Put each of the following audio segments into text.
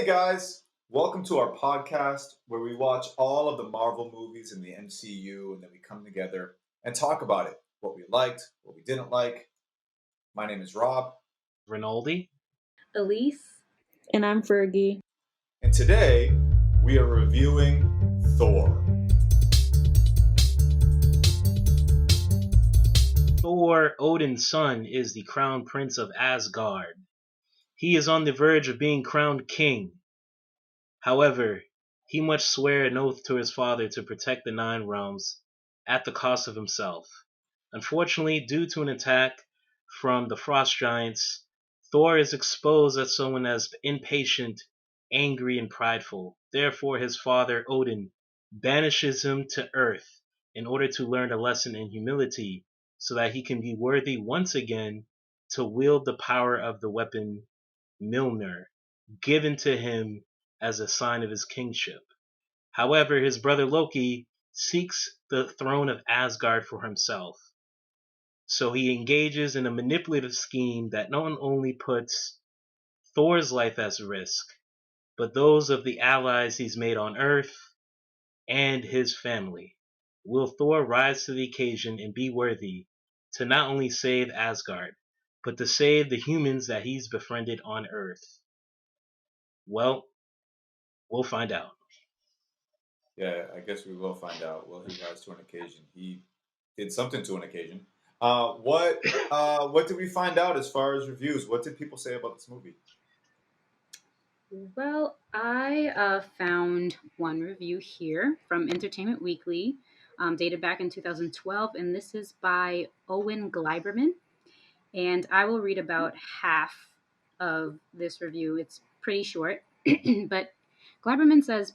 Hey guys, welcome to our podcast where we watch all of the Marvel movies in the MCU and then we come together and talk about it. What we liked, what we didn't like. My name is Rob, Rinaldi. Elise. And I'm Fergie. and today we are reviewing Thor. Thor, Odin's son, is the crown prince of Asgard. He is on the verge of being crowned king. However, he must swear an oath to his father to protect the Nine Realms at the cost of himself. Unfortunately, due to an attack from the Frost Giants, Thor is exposed as someone as impatient, angry, and prideful. Therefore, his father, Odin, banishes him to Earth in order to learn a lesson in humility so that he can be worthy once again to wield the power of the weapon Mjolnir, given to him as a sign of his kingship. However, his brother Loki seeks the throne of Asgard for himself. So he engages in a manipulative scheme that not only puts Thor's life at risk, but those of the allies he's made on Earth and his family. Will Thor rise to the occasion and be worthy to not only save Asgard, but to save the humans that he's befriended on Earth? Well, we'll find out. Yeah, I guess we will find out. Will he rise to an occasion? He did something to an occasion. What did we find out as far as reviews? What did people say about this movie? Well, I found one review here from Entertainment Weekly, dated back in 2012, and this is by Owen Gleiberman. And I will read about half of this review. It's pretty short, but Gleiberman says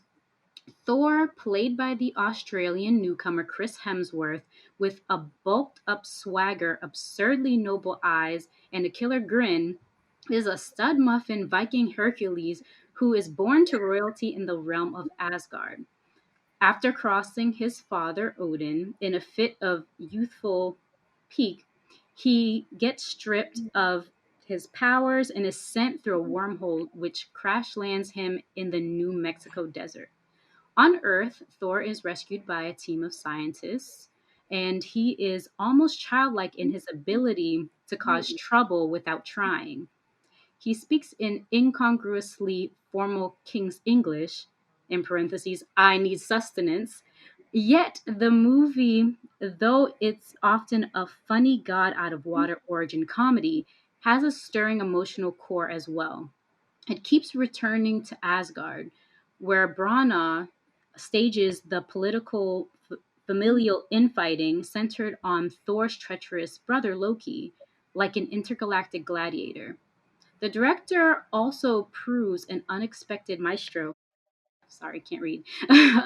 Thor, played by the Australian newcomer Chris Hemsworth, with a bulked up swagger, absurdly noble eyes, and a killer grin, is a stud muffin Viking Hercules who is born to royalty in the realm of Asgard. After crossing his father Odin in a fit of youthful pique, he gets stripped of his powers and is sent through a wormhole which crash lands him in the New Mexico desert. On Earth, Thor is rescued by a team of scientists, and he is almost childlike in his ability to cause trouble without trying. He speaks in incongruously formal King's English, in parentheses, I need sustenance. Yet the movie, though it's often a funny god out of water origin comedy, has a stirring emotional core as well. It keeps returning to Asgard, where Brana stages the political familial infighting centered on Thor's treacherous brother Loki, like an intergalactic gladiator. The director also proves an unexpected maestro, sorry, can't read,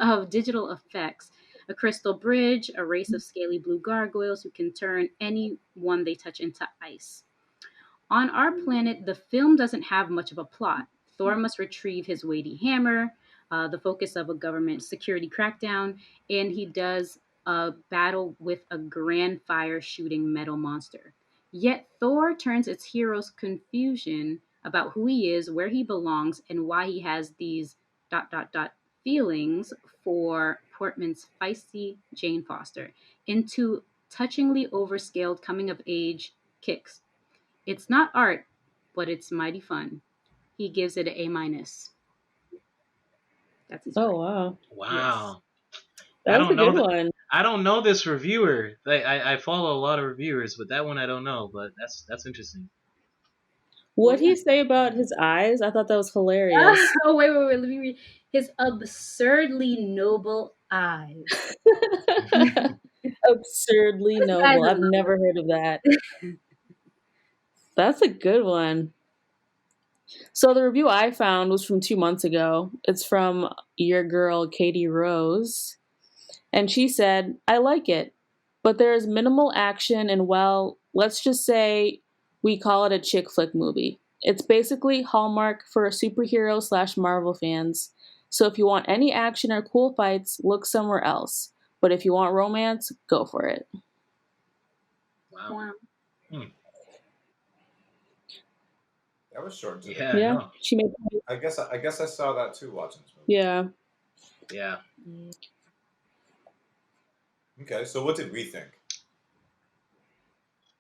of digital effects. A crystal bridge, a race of scaly blue gargoyles who can turn anyone they touch into ice. On our planet, the film doesn't have much of a plot. Thor must retrieve his weighty hammer, the focus of a government security crackdown, and he does a battle with a grand fire shooting metal monster. Yet Thor turns its hero's confusion about who he is, where he belongs, and why he has these dot dot dot feelings for Portman's feisty Jane Foster into touchingly overscaled coming of age kicks. It's not art, but it's mighty fun. He gives it an A minus. That's his Oh grade. wow, Yes. Wow. I that was don't a know good that. one. I don't know this reviewer. I follow a lot of reviewers, but that one I don't know. But that's interesting. Well, What he say about his eyes? I thought that was yeah. hilarious. Oh, wait. Let me read. His absurdly noble eyes. Absurdly This guy's noble. a I've never heard of that. That's a good one. So the review I found was from 2 months ago. It's from your girl Katie Rose, and she said, "I like it, but there is minimal action and well, let's just say we call it a chick flick movie. It's basically Hallmark for superhero slash Marvel fans. So if you want any action or cool fights, look somewhere else. But if you want romance, go for it." Wow. Wow. Hmm. That was short and to the Yeah, point. Yeah, no. she made. I guess I saw that too watching this movie. Yeah. Yeah. Okay, so what did we think?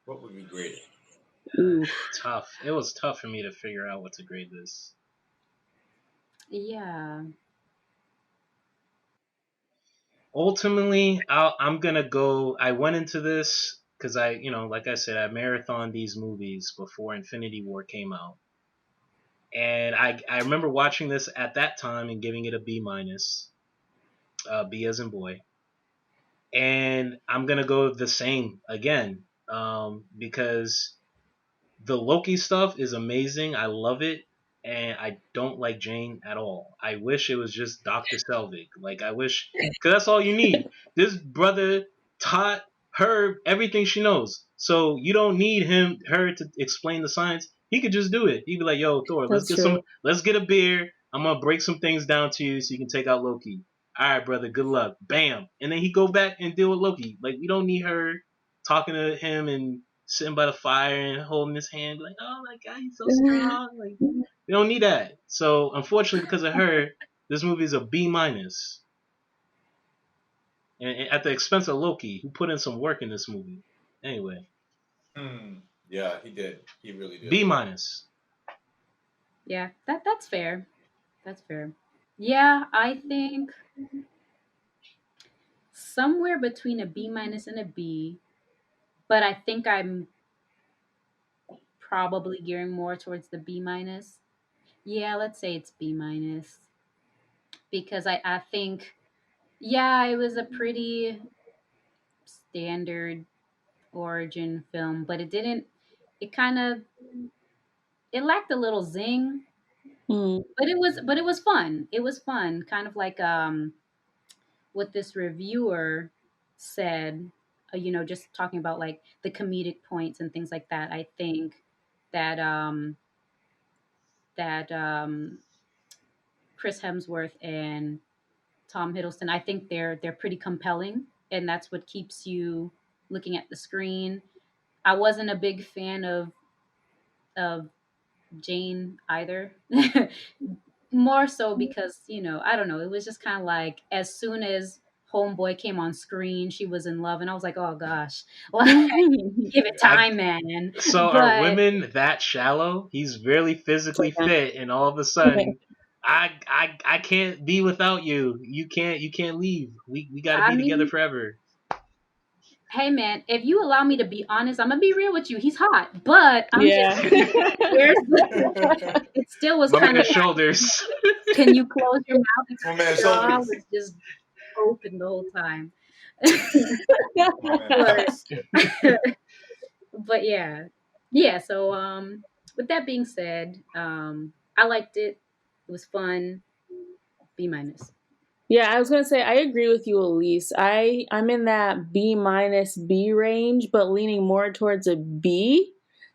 What would we grade it? Ooh. Tough. It was tough for me to figure out what to grade this. Yeah. Ultimately, I'm gonna go. I went into this because like I said, I marathoned these movies before Infinity War came out, and I remember watching this at that time and giving it a B minus, B as in boy, and I'm gonna go the same again, because the Loki stuff is amazing. I love it. And I don't like Jane at all. I wish it was just Dr. Selvig. Like, I wish, because that's all you need. This brother taught her everything she knows. So you don't need her to explain the science. He could just do it. He'd be like, yo, Thor, That's true. let's get a beer. I'm going to break some things down to you so you can take out Loki. All right, brother, good luck. Bam. And then he go back and deal with Loki. Like, we don't need her talking to him and sitting by the fire and holding his hand, like, oh my god, he's so strong. Like, we don't need that. So, unfortunately, because of her, this movie is a B minus, and at the expense of Loki, who put in some work in this movie. Anyway, Yeah, he did. He really did. B minus. Yeah, that's fair. That's fair. Yeah, I think somewhere between a B minus and a B, but I think I'm probably gearing more towards the B minus. Yeah, let's say it's B minus because I think yeah, it was a pretty standard origin film, but it didn't. It kind of it lacked a little zing, Mm. but it was fun. It was fun, kind of like what this reviewer said. Just talking about like the comedic points and things like that. I think that that Chris Hemsworth and Tom Hiddleston, I think they're pretty compelling, and that's what keeps you looking at the screen. I wasn't a big fan of Jane either. More so because, I don't know, it was just kind of like as soon as Homeboy came on screen, she was in love, and I was like, oh gosh, like, give it I, time, man. so are But women that shallow? He's really physically fit, and all of a sudden, I can't be without you. You can't leave. We got to I be together mean, forever. hey man, if you allow me to be honest, I'm gonna be real with you. He's hot, but I'm Yeah. just where's the, it still was My kind of man's like, shoulders. can you close your mouth? It's my man Jaw shoulders. was just open the whole time. My man but pecs. but yeah, yeah. So with that being said, I liked it. It was fun. B minus. Yeah, I was gonna say I agree with you, Elise. I'm in that B minus B range, but leaning more towards a B,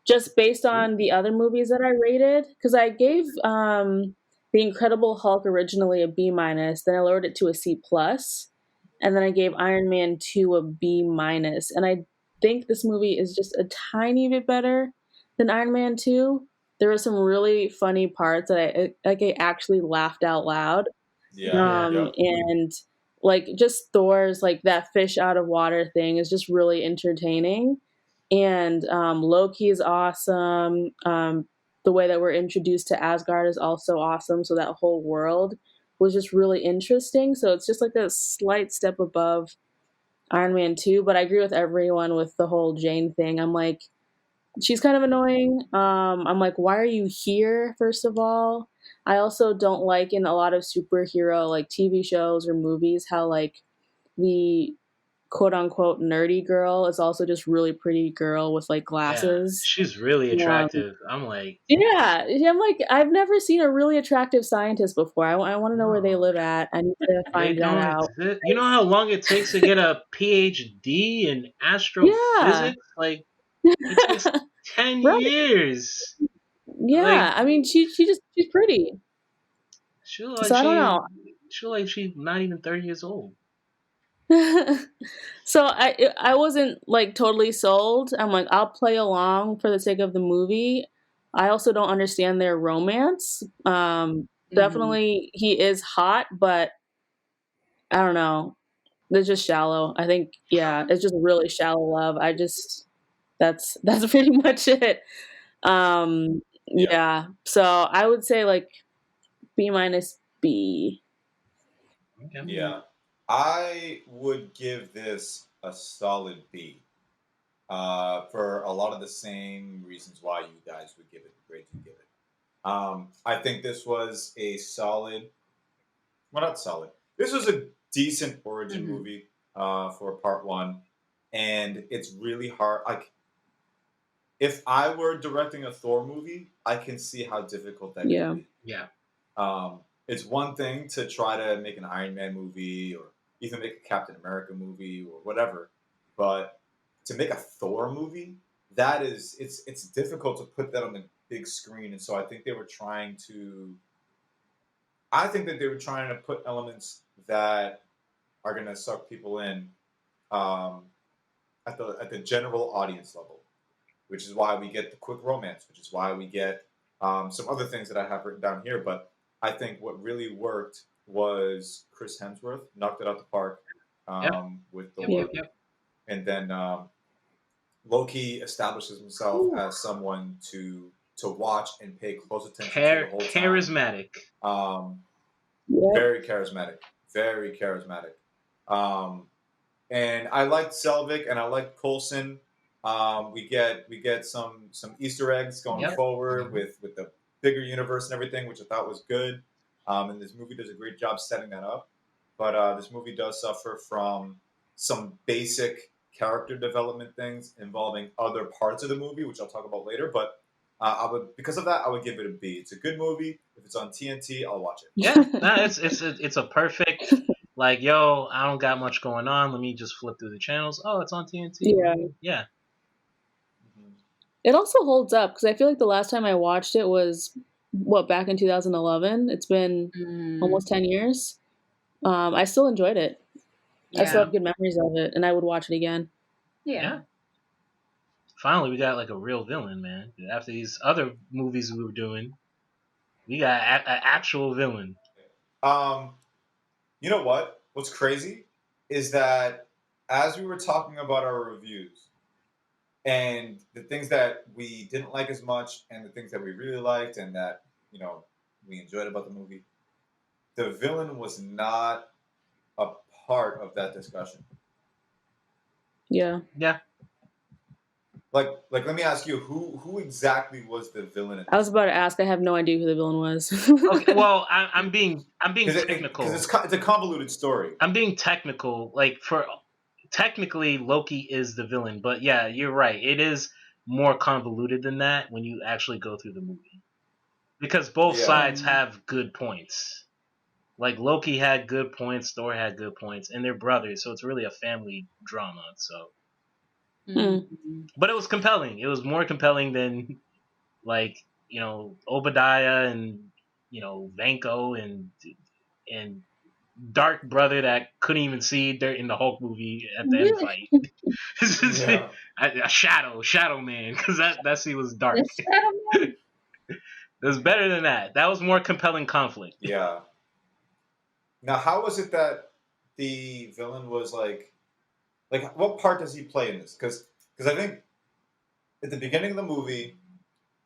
just based on the other movies that I rated. Because I gave the Incredible Hulk originally a B minus, then I lowered it to a C plus, and then I gave Iron Man 2 a B minus. And I think this movie is just a tiny bit better than Iron Man 2. There were some really funny parts that I actually laughed out loud. Yeah. Yeah. Yep. And like just Thor's like that fish out of water thing is just really entertaining. And Loki is awesome. The way that we're introduced to Asgard is also awesome. So that whole world was just really interesting. So it's just like a slight step above Iron Man 2. But I agree with everyone with the whole Jane thing. I'm like, she's kind of annoying. I'm like, why are you here, first of all? I also don't like in a lot of superhero like TV shows or movies how like the quote unquote nerdy girl is also just really pretty girl with like Yeah, glasses. she's really Um, attractive. I'm like, yeah, I'm like, I've never seen a really attractive scientist before. I want to know where they no, live at. I need to they find that don't out. exist. You know how long it takes to get a PhD in Yeah. astrophysics? Like, it takes 10 Right. years. Like, Yeah. I mean, she's pretty. she look like So I don't she, know. she look like she's not even 30 years old. So I wasn't like totally sold. I'm like, I'll play along for the sake of the movie. I also don't understand their romance. Definitely he is hot, but I don't know. They're just shallow. I think, yeah, it's just really shallow love. That's pretty much it. Yeah. So I would say like B minus B. Okay. Yeah. I would give this a solid B. For a lot of the same reasons why you guys would give it the grades you give it. I think this was a solid, well, not solid. This was a decent origin movie for part one, and it's really hard. Like, if I were directing a Thor movie, I can see how difficult that Yeah. could be. Yeah. It's one thing to try to make an Iron Man movie or even make a Captain America movie or whatever, but to make a Thor movie, that is it's difficult to put that on the big screen. And so I think that they were trying to put elements that are going to suck people in um, at the general audience level, which is why we get the quick romance, which is why we get some other things that I have written down here. But I think what really worked was Chris Hemsworth knocked it out the park with Thor, and then Loki establishes himself as someone to watch and pay close attention to the whole charismatic. time. Yep. Very charismatic, very charismatic. And I liked Selvig and I liked Coulson. We get some Easter eggs going forward with the bigger universe and everything, which I thought was good. And this movie does a great job setting that up. But this movie does suffer from some basic character development things involving other parts of the movie, which I'll talk about later. But because of that, I would give it a B. It's a good movie. If it's on TNT, I'll watch it. Yeah, no, it's a perfect. Like, yo, I don't got much going on. Let me just flip through the channels. Oh, it's on TNT. Yeah. Yeah. It also holds up because I feel like the last time I watched it was back in 2011. It's been almost 10 years. I still enjoyed it. I still have good memories of it, and I would watch it again. Yeah. Finally, we got like a real villain, man. After these other movies we were doing, we got an actual villain. You know what? What's crazy is that as we were talking about our reviews and the things that we didn't like as much and the things that we really liked and that, we enjoyed about the movie, the villain was not a part of that discussion. Yeah. Yeah. Like let me ask you, who exactly was the villain? I was about to ask. I have no idea who the villain was. Okay, well, I'm being technical because it's a convoluted story. I'm being technical. Like, technically, Loki is the villain, but yeah, you're right. It is more convoluted than that when you actually go through the movie, because both sides have good points. Like, Loki had good points, Thor had good points, and they're brothers, so it's really a family drama. So, but it was compelling. It was more compelling than, like, Obadiah and Vanko and dark brother that couldn't even see dirt in the Hulk movie at the end fight. A shadow man, because that scene was dark. It was better than that. That was more compelling conflict. Yeah. Now, how was it that the villain was like what part does he play in this? Because I think at the beginning of the movie,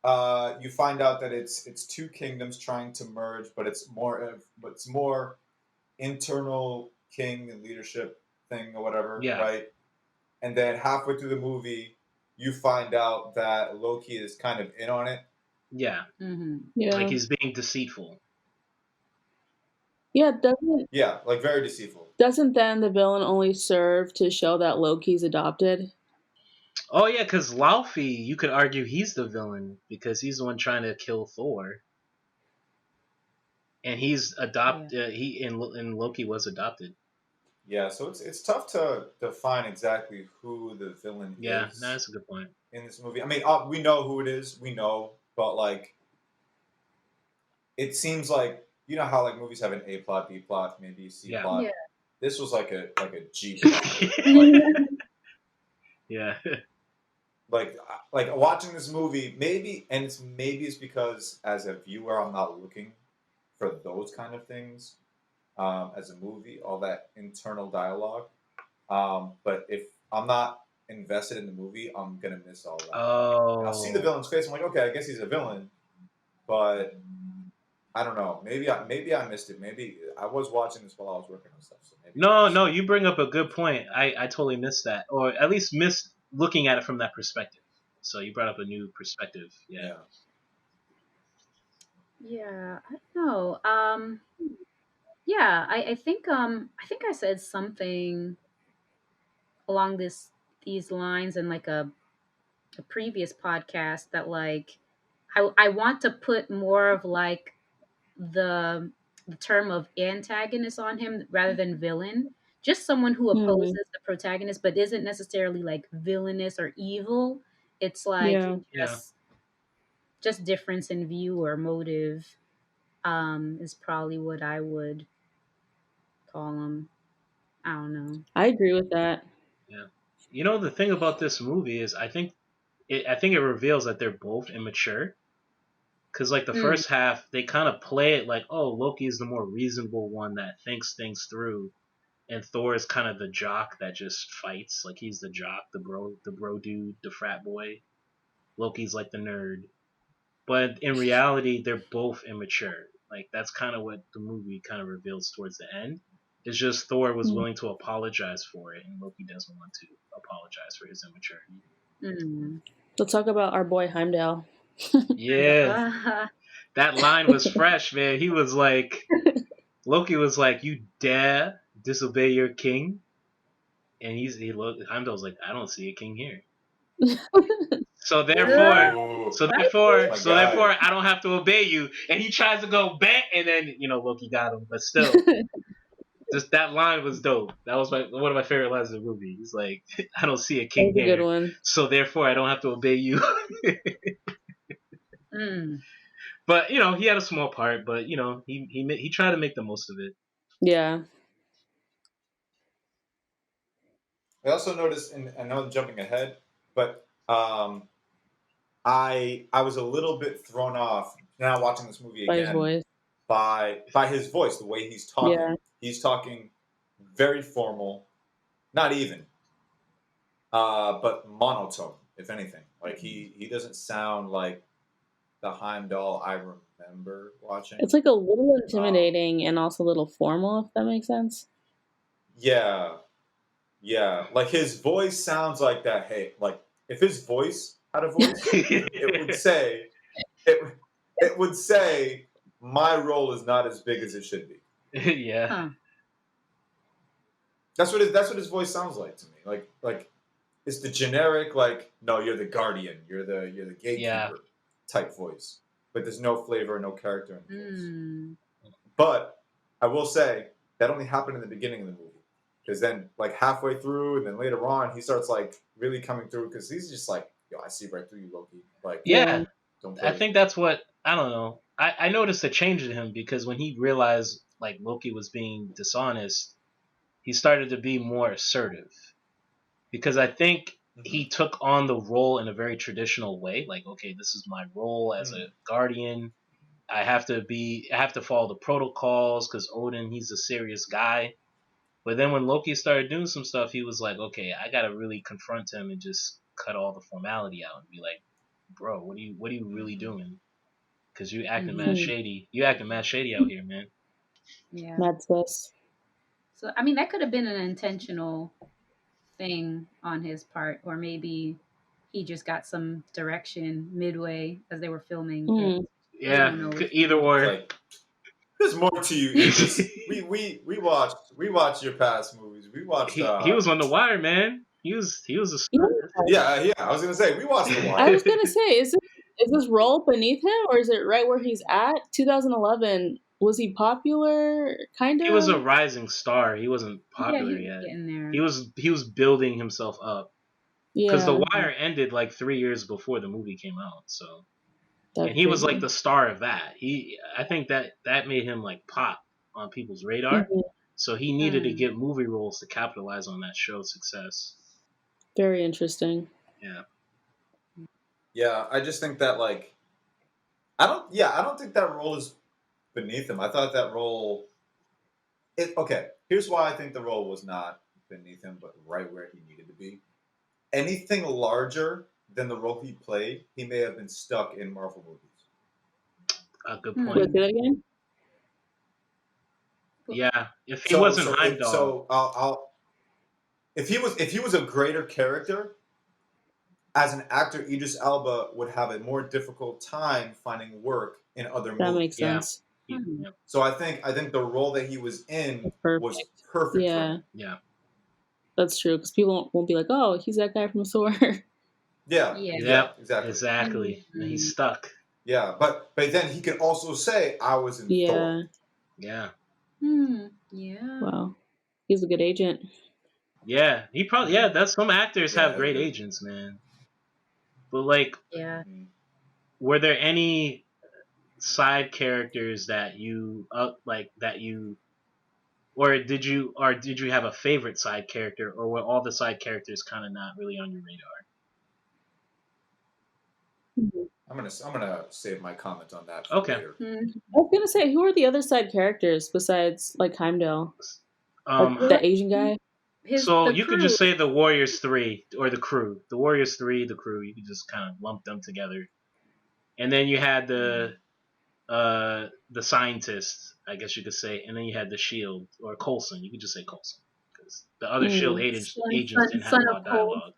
you find out that it's two kingdoms trying to merge, but it's more internal king and leadership thing or whatever, right? And then halfway through the movie, you find out that Loki is kind of in on it. Yeah. Yeah. Like, he's being deceitful. Yeah, like very deceitful. Doesn't then the villain only serve to show that Loki's adopted? Oh yeah, because Laufey, you could argue he's the villain because he's the one trying to kill Thor, and he's adopted. And Loki was adopted. Yeah, so it's tough to define exactly who the villain is. Yeah, no, that's a good point. In this movie, I mean, we know who it is. We know, but like, it seems like how like movies have an A plot, B plot, maybe C plot. Yeah. This was like a G plot. Yeah. like watching this movie, maybe it's because as a viewer I'm not looking for those kind of things as a movie, all that internal dialogue. But if I'm not invested in the movie, I'm gonna miss all that. And I'll see the Oh, villain's face. I'm like, okay, I guess he's a villain, but I don't know. Maybe I missed it. Maybe I was watching this while I was working on stuff, so maybe I no, missed no, you bring up a good point. I totally missed that, or at least missed looking at it from that perspective. So you brought up a new perspective. it. Yeah. Yeah. Yeah, I don't know. Yeah, I think I said something along these lines in like a previous podcast that like I want to put more of like the the term of antagonist on him rather than villain. Just someone who opposes Mm, the protagonist but isn't necessarily like villainous or evil. It's like yeah. Yeah. just difference in view or motive is probably what I would call him. I don't know. I agree with that. Yeah. You know, the thing about this movie is I think it reveals that they're both immature. Because like the Mm, first half, they kind of play it like, oh, Loki is the more reasonable one that thinks things through, and Thor is kind of the jock that just fights. Like he's the jock, the bro dude, the frat boy. Loki's like the nerd. But in reality, they're both immature. Like that's kind of what the movie kind of reveals towards the end. It's just Thor was Mm. willing to apologize for it, and Loki doesn't want to apologize for his immaturity. mm. Let's talk about our boy Heimdall. Yeah, that line was fresh, man. He was like, Loki was like, "You dare disobey your king?" And he looked. Heimdall's like, "I don't see a king here." So therefore, Ooh, Spicy. my so guy. therefore, I don't have to obey you. And he tries to go back, and then Loki got him. But still, just that line was dope. That was one of my favorite lines of the movie. He's like, "I don't see a That king was a good here, one. so therefore, I don't have to obey you." Mm. But he had a small part. But he tried to make the most of it. Yeah. I also noticed, and I know I'm jumping ahead, but I was a little bit thrown off now watching this movie By his again voice. by his voice, the way he's talking. Yeah. He's talking very formal, not even, but monotone, if anything. Like he doesn't sound like the Heimdall I remember watching. It's like a little Um, intimidating and also a little formal, if that makes sense. yeah, yeah. Like his voice sounds like that. Hey, like if his voice had a voice, it would say it. It would say my role is not as big as it should be. Yeah, Huh. That's what his voice sounds like to me. Like it's the generic like no, you're the guardian, you're the yeah, gatekeeper type voice, but there's no flavor, no character in the voice. Mm. But I will say that only happened in the beginning of the movie because then like halfway through and then later on he starts like really coming through because he's just like yo, I see right through you, Loki. Like Yeah. yeah. don't play I with think me. that's what I don't know. I noticed a change in him because when he realized like Loki was being dishonest, he started to be more assertive. Because I think Mm-hmm. he took on the role in a very traditional way. Like, okay, this is my role as a Mm-hmm. guardian. I have to follow the protocols because Odin, he's a serious guy. But then when Loki started doing some stuff, he was like, okay, I gotta really confront him and just cut all the formality out and be like, bro, what are you really Mm-hmm. doing? Because you acting Hmm. mad Hmm. shady. You acting mad shady out here, man. Yeah. Mad sus. So I mean, that could have been an intentional thing on his part, or maybe he just got some direction midway as they were filming it. Mm. Yeah, Who knows? either It's or. like there's more to you, Idris. We watched your past movies. We watched he was on the wire, man. He was a Yeah. yeah. I was gonna say we watched The I Wire. was gonna say, is this role beneath him, or is it right where he's at? 2011. Was he popular? He was a Kinda. rising star. He wasn't Yeah, popular he was yet. getting there. He was building himself up because The Yeah. Mhm. Wire ended like 3 years before the movie came out. So and That's he was like crazy. the star of that. I think that made him like pop on people's radar. Mhm. So he needed to Mm. get movie roles to capitalize on that show's success. Very interesting. Yeah. Yeah, I just think that like I don't think that role is beneath him. I thought that role okay, here's why I think the role was not beneath him, but right where he needed to be. Anything larger than the role he played, he may have been stuck in Marvel movies. A good Hmm. Wait, point. say that again? Yeah, if he So wasn't so if Heimdall, so I'll if he was a greater character, as an actor, Idris Elba would have a more difficult time finding work in other That makes movies. yeah, sense. Hmm. So I think the role that he was in That's perfect. was perfect for Yeah, him. yeah, that's true. Because people won't be like, "Oh, he's that guy from Thor." Yeah, Yeah. yeah, yep, exactly. exactly. And he's Mhm. stuck. Yeah, but then he can also say I was in Thor. Yeah. Yeah, Yeah. Wow. He's a good agent. yeah. He probably yeah. That's some actors Yeah, have that's great good. agents, man. But like, Yeah. were there any side characters that you or did you have a favorite side character, or were all the side characters kind of not really on your radar? Mhm. I'm gonna save my comment on that for Okay. later. Hmm. I was gonna say, who are the other side characters besides like Heimdall? Like Um. Well, the Asian guy? So the you could just crew. say the Warriors Three or the crew. The Warriors Three, the crew. You could just kind of lump them together, and then you had Mm. the scientists, I guess you could say, and then you had the Shield or Coulson. You could just say Coulson because the other Shield Mm. agents didn't have Son a lot of of Cole. dialogue.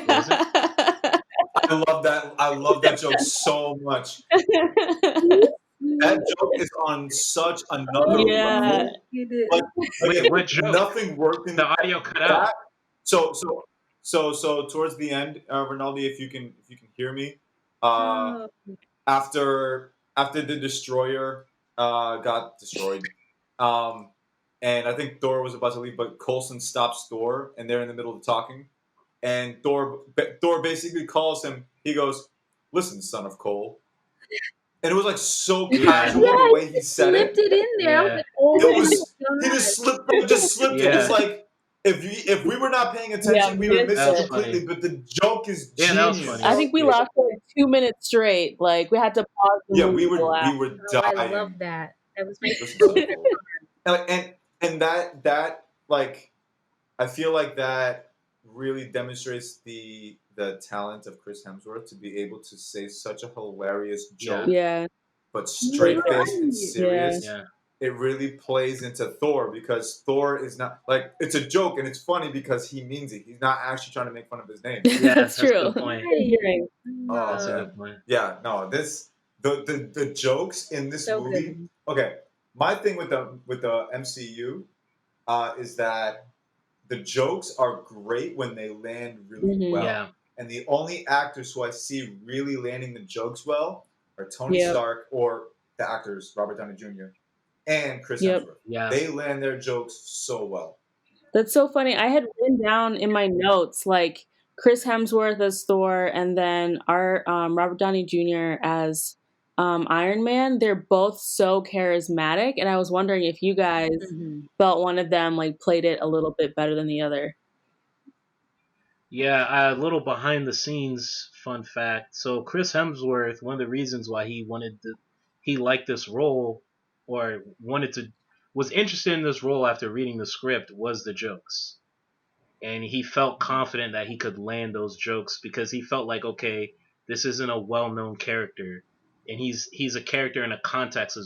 What was it? Yeah. I love that. I love that joke so much. That joke is on such another Oh, Yeah. level. you did. Like Wait, again, what joke? nothing worked in The audio cut that. out. So towards the end, Rinaldi, if you can hear me, uh, Oh. after the destroyer got destroyed, um, and I think Thor was about to leave, but Coulson stops Thor, and they're in the middle of talking, and Thor basically calls him. He goes, "Listen, son of Cole," and it was like so Yeah, casual the Yeah, way he he said slipped it. it in there. I was yeah, like, oh It my was he god. just slipped it. It's yeah. like if we were not paying Yeah, attention, we would missed miss That it was it. funny. completely. But the joke is Yeah, that was It's funny. I so genius. think we good. laughed for like 2 minutes straight. Like we had to pause the Yeah, movie to laugh. we were Oh, I love dying. that. That was my Listen, son of favorite Cole, part. and that like I feel like that really demonstrates the talent of Chris Hemsworth to be able to say such a hilarious Yeah, joke, Yeah. but Like, straight faced and Right. yeah. serious. yeah, It really plays into Thor because Thor is not like it's a joke and it's funny because he means it. He's not actually trying to make fun of his name. yeah. That's That's a true. good point. Right. Hearing. Oh That's a Oh, man, good point. yeah, no, this the jokes in this so movie. good. Okay, my thing with the MCU is that the jokes are great when they land really Hmm. well, Yeah, and the only actors who I see really landing the jokes well are Tony Yep. Stark or the actors Robert Downey Jr. and Chris Yep. Hemsworth. yeah, They land their jokes so well. That's so funny. I had written down in my notes like Chris Hemsworth as Thor and then our Robert Downey Jr. as Iron Man. They're both so charismatic, and I was wondering if you guys Hmm. felt one of them like played it a little bit better than the other. yeah. A little behind the scenes fun fact. So Chris Hemsworth, one of the reasons why he liked this role or was interested in this role after reading the script was the jokes. And he felt confident that he could land those jokes because he felt like, okay, this isn't a well-known character, and he's a character in a context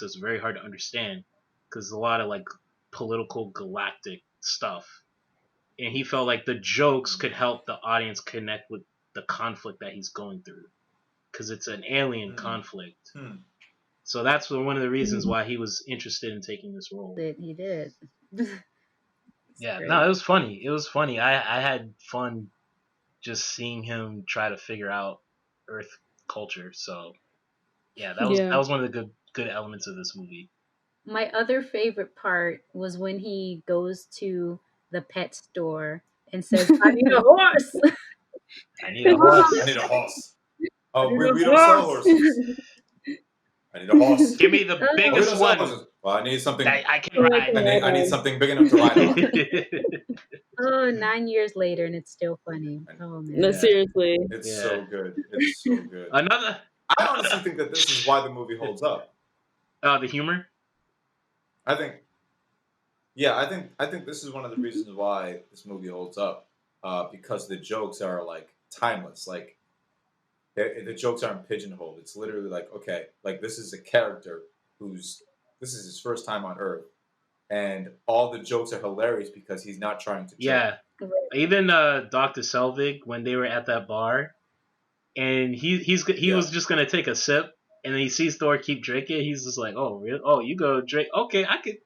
that's very hard to understand because a lot of like political galactic stuff, and he felt like the jokes could help the audience connect with the conflict that he's going through because it's an alien Hmm. conflict. Hmm. So that's one of the reasons Mhm. why he was interested in taking this role. He did. It's Yeah, no, great. it was funny. It was funny. I had fun just seeing him try to figure out Earth culture. So yeah, that Yeah. was one of the good elements of this movie. My other favorite part was when he goes to the pet store and says, "I need a horse." I need a I horse. need a horse. I Oh, need a we don't sell horse. horses. I need a horse. Give me the Oh, Oh, we don't biggest sell one. horses. Well, I need something. I can ride. I need something big enough to ride on. Oh, 9 years later, and it's still funny. Oh man. No, Yeah. seriously. It's Yeah. so good. It's so good. Another. I honestly think that this is why the movie holds up. The humor. I think. Yeah, I think this is one of the reasons why this movie holds up, because the jokes are like timeless. Like the jokes aren't pigeonholed. It's literally like, okay, like this is a character this is his first time on Earth, and all the jokes are hilarious because he's not trying to joke. Yeah. Even Dr. Selvig, when they were at that bar, and he was just gonna take a sip, and then he sees Thor keep drinking. He's just like, "Oh, really? Oh, you go drink? Okay, I could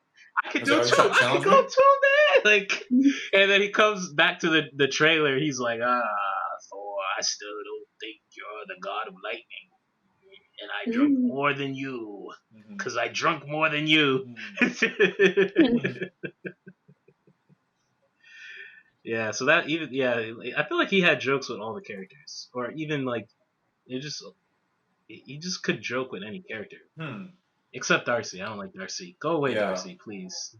do it too. I could go too, man." Like, and then he comes back to the trailer. He's like, Thor, I still don't think you're the god of lightning, and I drunk more than you, because I drunk more than you. Yeah, so that even I feel like he had jokes with all the characters, or even like he just could joke with any character, except Darcy. I don't like Darcy. Go away, Darcy, please.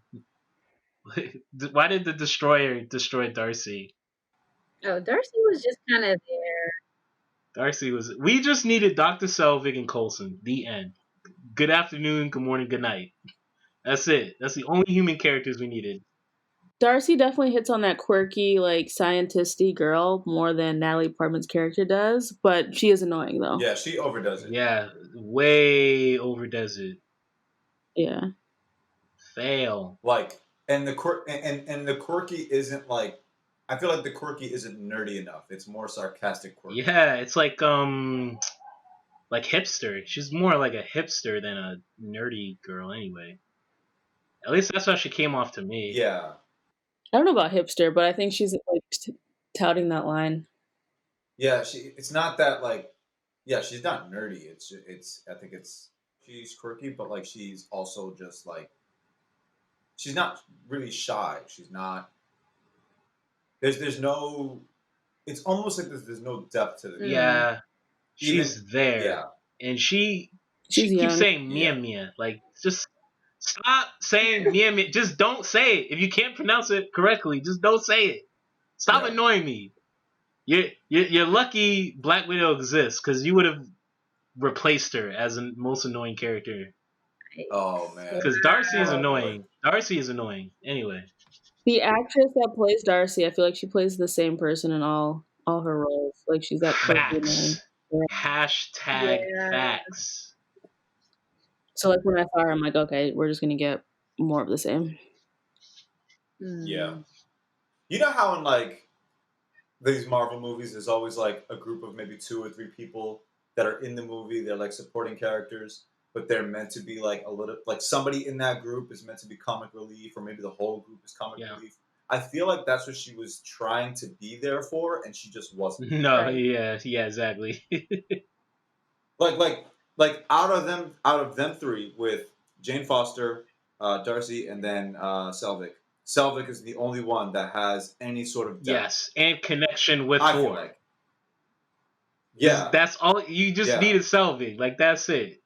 Why did the Destroyer destroy Darcy? Oh, Darcy was just kind of there. Darcy was. We just needed Dr. Selvig and Coulson. The end. Good afternoon, good morning, good night. That's it. That's the only human characters we needed. Darcy definitely hits on that quirky, like, scientisty girl more than Natalie Portman's character does, but she is annoying, though. Yeah, she overdoes it. Yeah, way overdoes it. Yeah. Fail. Like, and the quirky isn't like, I feel like the quirky isn't nerdy enough. It's more sarcastic quirky. Yeah, it's like hipster. She's more like a hipster than a nerdy girl anyway. At least that's how she came off to me. Yeah. I don't know about hipster, but I think she's like touting that line. Yeah, it's not that like, yeah, she's not nerdy. I think she's quirky, but like she's also just like, she's not really shy. She's not. There's no. It's almost like there's no depth to the. Yeah, she's there. Yeah, and she She's keeps young. saying Mia Mia. Like, just stop saying Mia Mia. Just don't say it. If you can't pronounce it correctly, just don't say it. Stop annoying me. You're lucky Black Widow exists, because you would have replaced her as the most annoying character. Oh man. Because Darcy is annoying. Darcy is annoying. Anyway. The actress that plays Darcy, I feel like she plays the same person in all her roles. Like, she's that facts. Hashtag facts. So like when I saw her, I'm like, okay, we're just gonna get more of the same. Yeah. You know how in like these Marvel movies, there's always like a group of maybe 2 or 3 people that are in the movie. They're like supporting characters, but they're meant to be like a little, like somebody in that group is meant to be comic relief, or maybe the whole group is comic relief. I feel like that's what she was trying to be there for, and she just wasn't. No, right? yeah, exactly. like out of them 3, with Jane Foster, Darcy, and then Selvig. Selvig is the only one that has any sort of depth. Yes, and connection with Thor. Like. Yeah, that's all you just needed. Selvig, like that's it.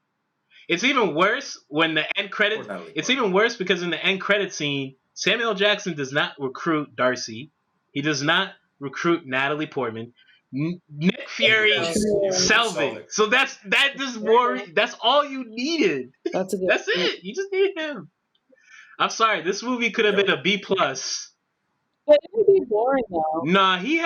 It's even worse when the end credits. It's even worse because in the end credit scene, Samuel Jackson does not recruit Darcy. He does not recruit Natalie Portman. Nick Fury, Selvig. So that's all you needed. That's it. You just needed him. I'm sorry. This movie could have been a B+. But it would be boring though. Nah, he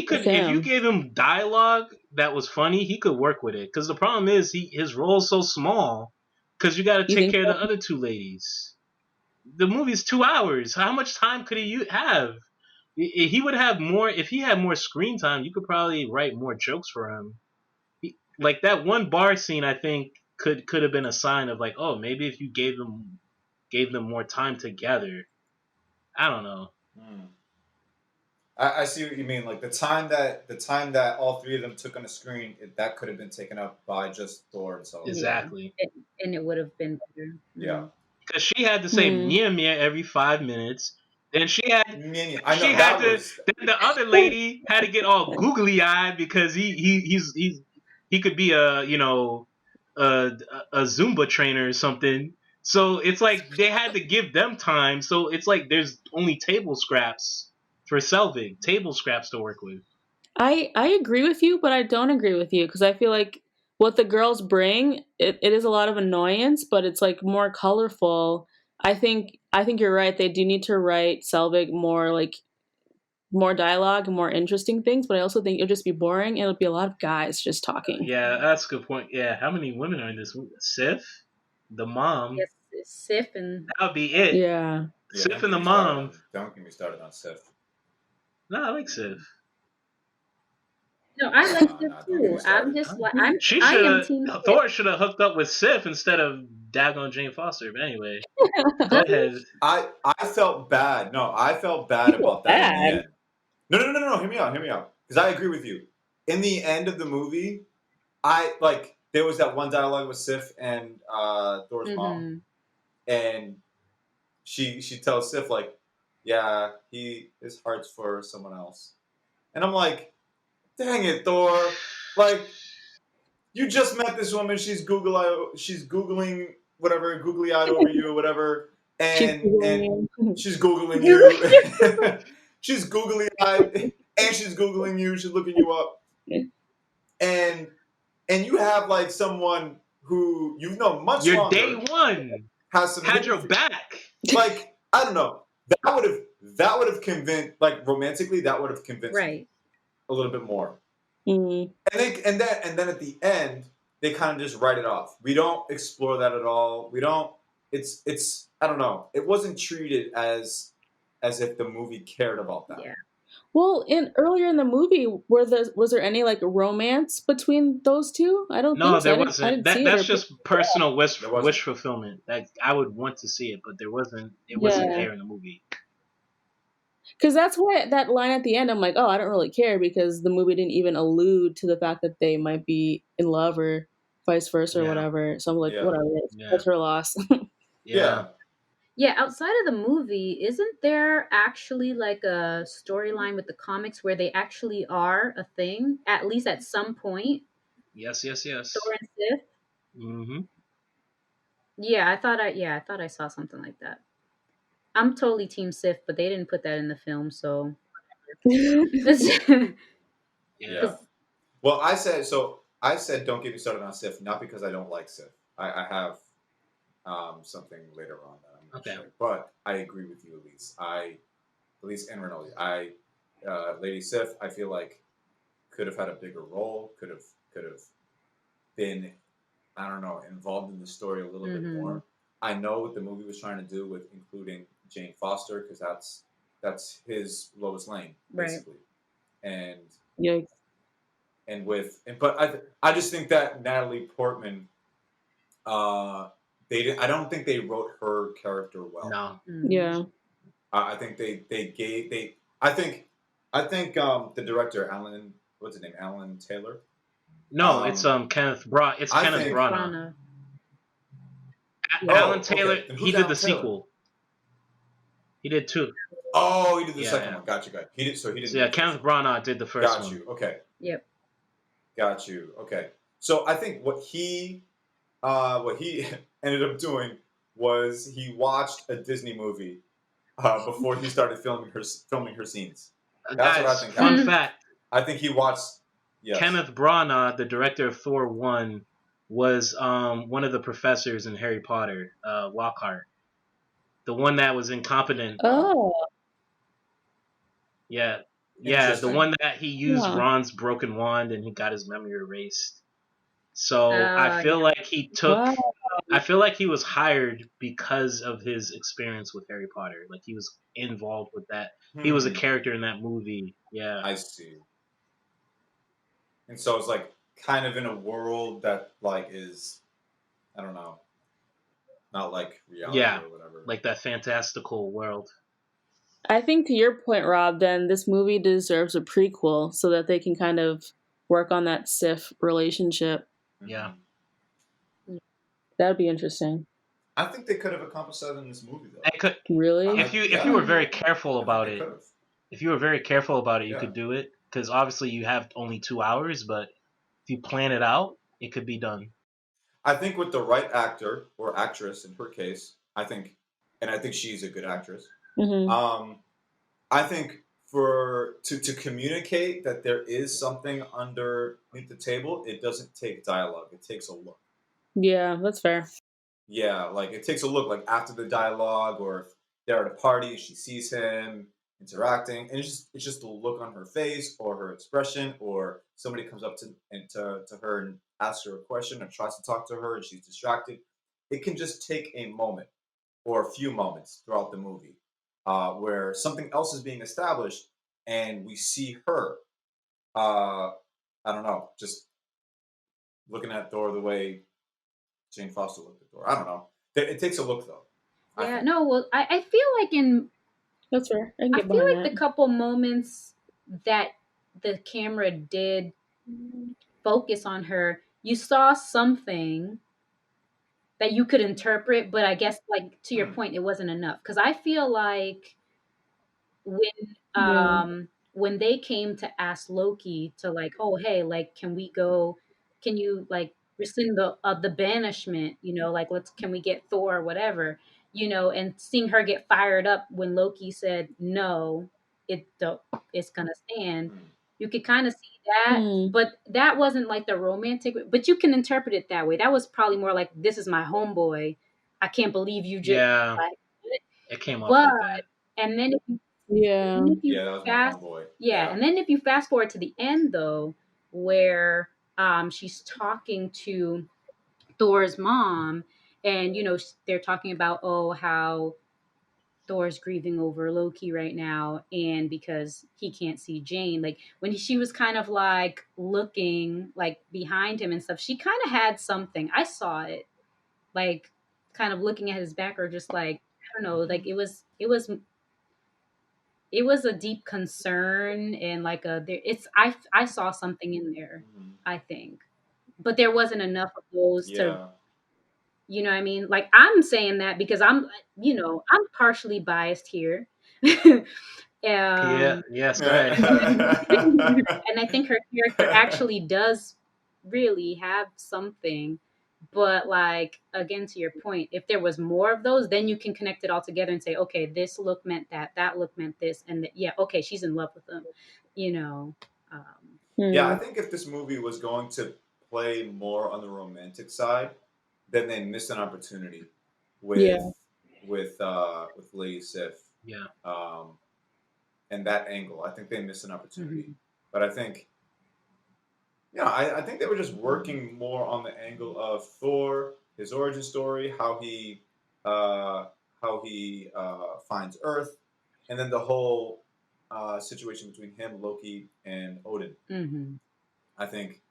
could. If you gave him dialogue that was funny, he could work with it. Because the problem is his role's so small. Because you got to take care of the other 2 ladies. The movie's 2 hours. How much time could he have? He would have more. If he had more screen time, you could probably write more jokes for him. Like that one bar scene, I think could have been a sign of like, oh, maybe if you gave them more time together. I don't know. I see what you mean. Like the time that all 3 of them took on the screen, that could have been taken up by just Thor and so. Exactly. And it would have been better. Yeah. Because she had to say Mia Mia every 5 minutes. Then then the other lady had to get all googly eyed because he could be a Zumba trainer or something. So it's like they had to give them time. So it's like there's only table scraps for Selvig, table scraps to work with. I agree with you, but I don't agree with you because I feel like what the girls bring, it is a lot of annoyance, but it's like more colorful. I think you're right. They do need to write Selvig more like more dialogue and more interesting things, but I also think it'll just be boring and it'll be a lot of guys just talking. Yeah, that's a good point. Yeah, how many women are in this movie? Sif, the mom. Yes, Sif and That would be it. Yeah. Yeah, Sif and the mom. don't get me started on Sif. No, I like Sif. no, I like Sif Nah, don't get me too. I'm started. just like She I should am team have. Sif. Thor should have hooked up with Sif instead of daggone Jane Foster. But anyway, go ahead. I felt bad. No, I felt bad You feel about that in the bad? end. No. Hear me out. Because I agree with you. In the end of the movie, there was that one dialogue with Sif and Thor's mom, and she tells Sif like, yeah, his heart's for someone else, and I'm like, dang it, Thor, like you just met this woman, she's googling whatever, googly eyed over you, whatever, She's and Googling she's googling you, she's googly eyed, and she's googling you, she's looking you up, you. and you have like someone who you've known much Your longer day one has some had hidden your back. like I don't know. That would have convinced, like, romantically, that would have convinced me Right. a little bit more. Mm. And then at the end they kind of just write it off. We don't explore that at all. We don't. It's I don't know. It wasn't treated as if the movie cared about that. Yeah. Well, earlier in the movie, was there any like romance between those two? I don't No, think so. there I wasn't. didn't see it. That's just personal There wasn't. wish fulfillment. That I would want to see it, but there wasn't. It wasn't Yeah. there in the movie. Because that's why that line at the end, I'm like, oh, I don't really care because the movie didn't even allude to the fact that they might be in love or vice versa or Yeah. whatever. So I'm like, Yeah. whatever, Yeah. that's her loss. Yeah. Yeah, outside of the movie, isn't there actually like a storyline with the comics where they actually are a thing, at least at some point? Yes. Thor and Sif? Mm-hmm. Yeah, I thought I saw something like that. I'm totally team Sif, but they didn't put that in the film, so Yeah. Yeah. Well, I said don't get me started on Sif, not because I don't like Sif. I have something later on that I'm going to Okay. share. But I agree with you, Elise and Renoli. Lady Sif, I feel like could have had a bigger role. Could have been, I don't know, involved in the story a little bit more. I know what the movie was trying to do with including Jane Foster because that's his Lois Lane basically, and Yikes. but I just think that Natalie Portman, I don't think they wrote her character well. No. Yeah. I think I think the director what's his name, Alan Taylor. No, it's Kenneth Branagh. It's Kenneth Branagh. Alan Taylor. Okay. He did the sequel. He did two. Oh, he did the second one. Gotcha. He did. So he did. So, yeah, Kenneth Branagh did the first one. Got you. Okay. Yep. Got you. Okay. So I think what he ended up doing was he watched a Disney movie before he started filming her scenes. That's what I think. Fun fact. I think he watched. Yes. Kenneth Branagh, the director of Thor 1, was one of the professors in Harry Potter, Lockhart. The one that was incompetent. Oh. Yeah. Yeah, the one that he used Ron's broken wand and he got his memory erased. So I feel like he I feel like he was hired because of his experience with Harry Potter. Like he was involved with that. He was a character in that movie. Yeah. I see. And so it's like kind of in a world that like is, I don't know, not like reality or whatever. Like that fantastical world. I think to your point, Rob, then this movie deserves a prequel so that they can kind of work on that Sif relationship. Yeah. That'd be interesting. I think they could have accomplished that in this movie, though. They could, really? If you were very careful about it, you could do it. Because obviously you have only 2 hours, but if you plan it out, it could be done. I think with the right actor or actress in her case, I think she's a good actress. Mm-hmm. Um, I think for to communicate that there is something underneath the table, it doesn't take dialogue. It takes a look. Yeah, that's fair. Yeah, like it takes a look, like after the dialogue, or if they're at a party and she sees him interacting, and it's just the look on her face or her expression, or somebody comes up to her and asks her a question or tries to talk to her and she's distracted. It can just take a moment or a few moments throughout the movie where something else is being established and we see her. I don't know, just looking at Thor the way Jane Foster looked at Thor. I don't know. It takes a look though. I Yeah, think. no, well, I feel like That's fair. I can I get feel behind like that. the couple moments that the camera did focus on her, you saw something that you could interpret, but I guess like to your Hmm. point, it wasn't enough. Because I feel like Yeah. when they came to ask Loki to like, oh hey, like can we go? Can you like rescind the banishment? You know, like let's can we get Thor or whatever? You know, and seeing her get fired up when Loki said no, it don't, it's gonna stand. Hmm. You could kind of see that, Hmm. but that wasn't like the romantic. But you can interpret it that way. That was probably more like this is my homeboy. I can't believe you just Yeah, like. it came off But like that. and then Yeah. if you Yeah, that was my fast homeboy. yeah, Yeah. and then if you fast forward to the end though, where she's talking to Thor's mom, and you know they're talking about oh how Thor's grieving over Loki right now, and because he can't see Jane, like when she was kind of like looking like behind him and stuff, she kind of had something. I saw it, like kind of looking at his back, or just like I don't know, Hmm. like it was a deep concern and like a there it's I saw something in there, Hmm. I think. But there wasn't enough of those to, Yeah. you know what I mean? Like I'm saying that because I'm partially biased here. Yeah, um yes, go ahead. and I think her character actually does really have something. But like again to your point, if there was more of those, then you can connect it all together and say, okay, this look meant that, that look meant this, and yeah, okay, she's in love with him. You know, Yeah, I Hmm. think if this movie was going to play more on the romantic side, then they missed an opportunity Yeah. with Lady Sif, Yeah, um, and that angle. I think they missed an opportunity. mhm, But I think I think they were just working more on the angle of Thor, his origin story, uh, how he finds Earth, and then the whole situation between him, Loki, and Odin. mhm, I think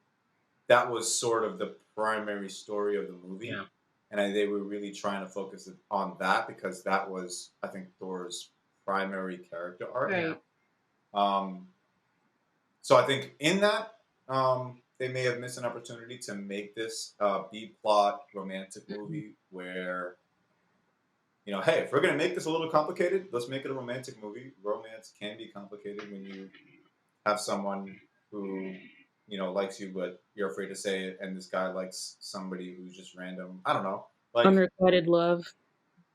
that was sort of the primary story of the movie, yeah, and they were really trying to focus on that because that was, I think, Thor's primary character arc. yeah. right, Um, so I think in that they may have missed an opportunity to make this B plot romantic mhm, movie where hey, if we're gonna make this a little complicated, let's make it a romantic movie. Romance can be complicated when you have someone who likes you, but you're afraid to say it, and this guy likes somebody who's just random. I don't know. Like, Unrequited love.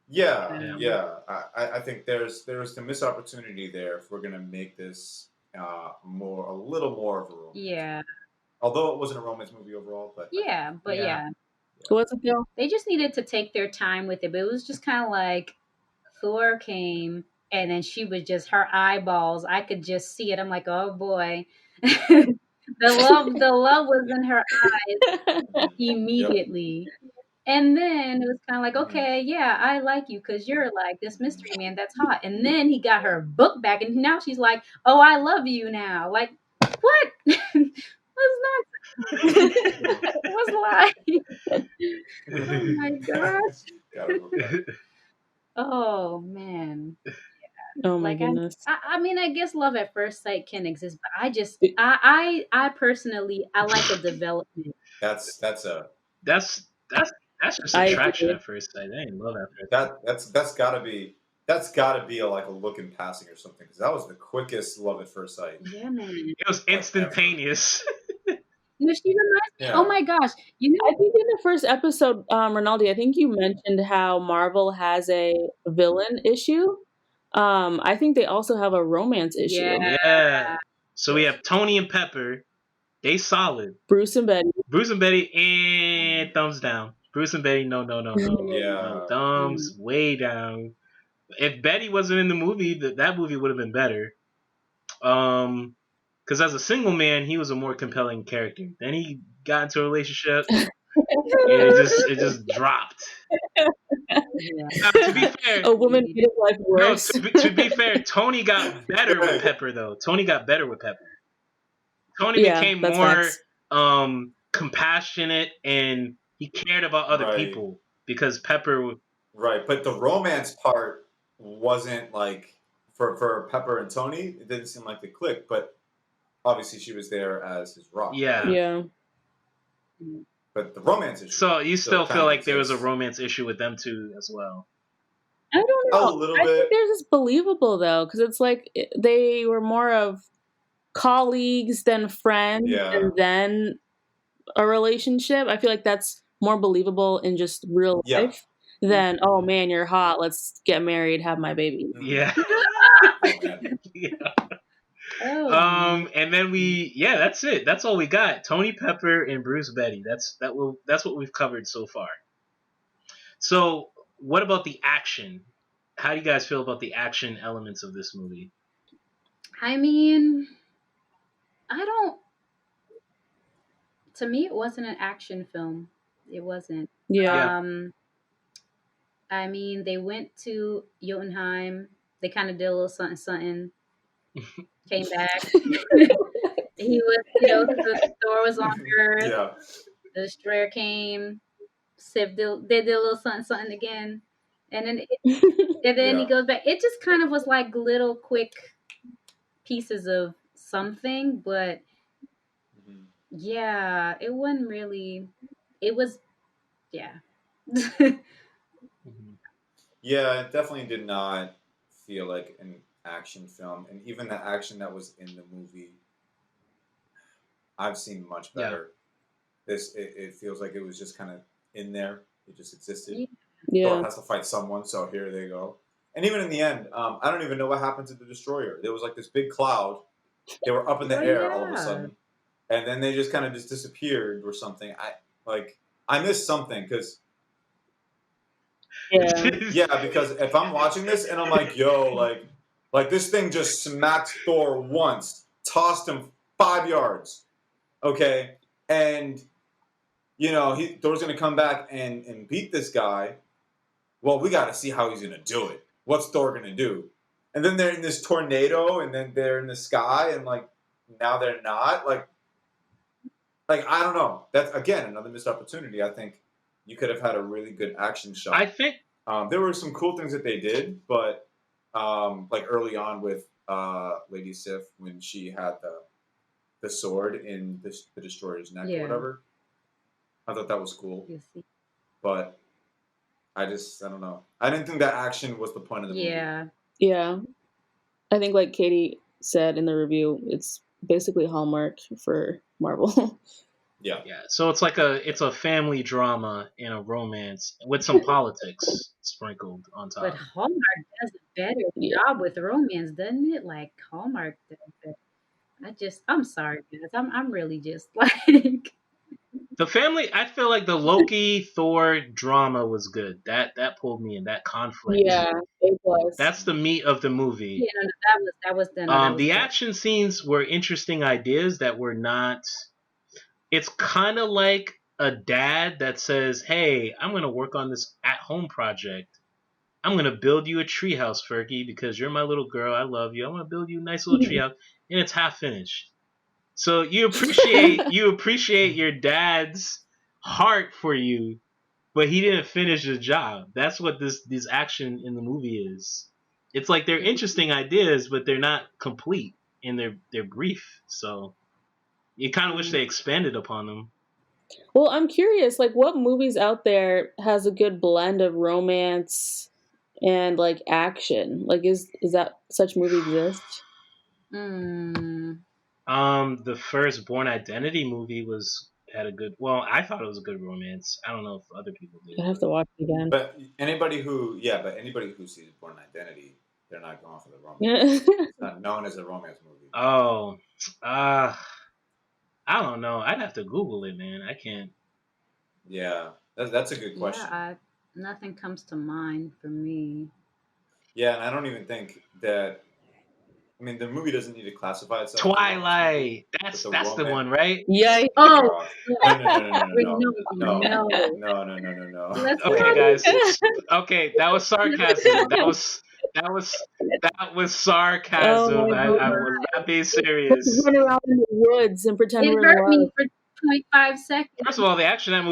yeah, Yeah. yeah. I think there's the missed opportunity there if we're gonna make this a little more of a romance yeah, movie. Although it wasn't a romance movie overall, but I think yeah, but Yeah. yeah, yeah. Was it though? they just needed to take their time with it. But it was just kind of like Thor came, and then she was just her eyeballs. I could just see it. I'm like, oh boy, the love was in her eyes Hmm. Yep. immediately. And then it was kind of like, Hmm. okay, yeah, I like you because you're like this mystery man that's hot. And then he got her book back, and now she's like, oh, I love you now. Like, what? What's nonsense? What's lying? Oh my gosh. Got a book back. Oh man. Oh my Like goodness. I mean, I guess love at first sight can exist, but I just It- I personally I like a development. That's a that's that's just I attraction agree. at first sight. I didn't love at first sight. that's gotta be like a look in passing or something, because that was the quickest love at first sight Yeah, man. It was like ever. instantaneous. No, she reminds me. Oh Yeah. my gosh! I think in the first episode, Rinaldi, I think you mentioned how Marvel has a villain issue. I think they also have a romance issue. Yeah. Yeah. So we Yes. have Tony and Pepper. They solid. Bruce and Betty. Bruce and Betty, and thumbs down. Bruce and Betty, no. Yeah. Thumbs way down. If Betty wasn't in the movie, that movie would have been better. Because as a single man, he was a more compelling character. Then he got into a relationship, and it just dropped. Yeah. Now, to be fair, A woman made his life no. worse. To be fair, Tony got better with Pepper though. Tony got better with Pepper. Tony Yeah, became that's more facts. compassionate, and he cared about other Right. people because Pepper. Right, but the romance part wasn't like for Pepper and Tony. It didn't seem like the click, but obviously she was there as his rock. Yeah. Yeah. But the romance issue. So you still kind feel of like there was a exists. romance issue with them too as well. I don't know. A little I think bit. they're just believable though, because it's like they were more of colleagues than friends, Yeah. and then a relationship. I feel like that's more believable in just real Yeah. life than, oh man, you're hot, let's get married, have my baby. Yeah. Oh, man. Yeah. Oh. And then that's it. That's all we got. Tony Pepper and Bruce Betty. That's what we've covered so far. So, what about the action? How do you guys feel about the action elements of this movie? I mean, I don't. To me, it wasn't an action film. It wasn't. Yeah. I mean, they went to Jotunheim. They kind of did a little something. Came back. He was, the Thor was on Earth. Yeah. The destroyer came. Sif did a little something again, and then Yeah. he goes back. It just kind of was like little quick pieces of something, but Mhm. yeah, it wasn't really. It was, yeah. Mhm. Yeah, it definitely did not feel like an action film, and even the action that was in the movie, I've seen much better. It feels like it was just kind of in there. It just existed. Yeah. Thor has to fight someone, so here they go. And even in the end, I don't even know what happened to the destroyer. There was like this big cloud. They were up in the air all of a sudden, and then they just kind of just disappeared or something. I missed something because because if I'm watching this and I'm like, yo, like this thing just smacked Thor once, tossed him 5 yards, okay, and Thor's gonna come back and beat this guy. Well, we got to see how he's gonna do it. What's Thor gonna do? And then they're in this tornado, and then they're in the sky, and like now they're not. Like I don't know. That's again another missed opportunity. I think you could have had a really good action shot. I think there were some cool things that they did, but like early on with Lady Sif when she had the sword in the destroyer's neck or whatever, I thought that was cool. But I don't know. I didn't think that action was the point of the movie. Yeah. I think like Katie said in the review, it's basically Hallmark for Marvel. Yeah. So it's like a family drama and a romance with some politics sprinkled on top. But Hallmark does a better job with romance, doesn't it? Like Hallmark does it. I'm sorry, guys. I'm really just like the family. I feel like the Loki Thor drama was good. That pulled me in, that conflict. Yeah, it was. That's the meat of the movie. Yeah, that was the action scenes were interesting ideas that were not. It's kind of like a dad that says, "Hey, I'm going to work on this at-home project. I'm going to build you a treehouse, Fergie, because you're my little girl. I love you. I want to build you a nice little treehouse, and it's half finished." So you appreciate your dad's heart for you, but he didn't finish the job. That's what this action in the movie is. It's like they're interesting ideas, but they're not complete and they're brief. So you kind of wish they expanded upon them. Well, I'm curious, like, what movies out there has a good blend of romance and like action? Like, is that such movie exist? The first Born Identity movie had a good. Well, I thought it was a good romance. I don't know if other people did. I have to watch it again. But anybody who sees Born Identity, they're not going for the romance. Yeah. It's not known as a romance movie. Oh, I don't know. I'd have to Google it, man. I can't. Yeah, that's a good question. Yeah, nothing comes to mind for me. Yeah, and I don't even think that. I mean, the movie doesn't need to classify itself Twilight. as a romance movie. That's the one, romance. right? Yeah. Oh, No. Let's Okay, not. guys. Okay, that was sarcasm. That was Oh sarcasm. my I god. was not being Let's serious. run around in the woods and pretend It we're in hurt me love. for 0.5 seconds. First of all, the action in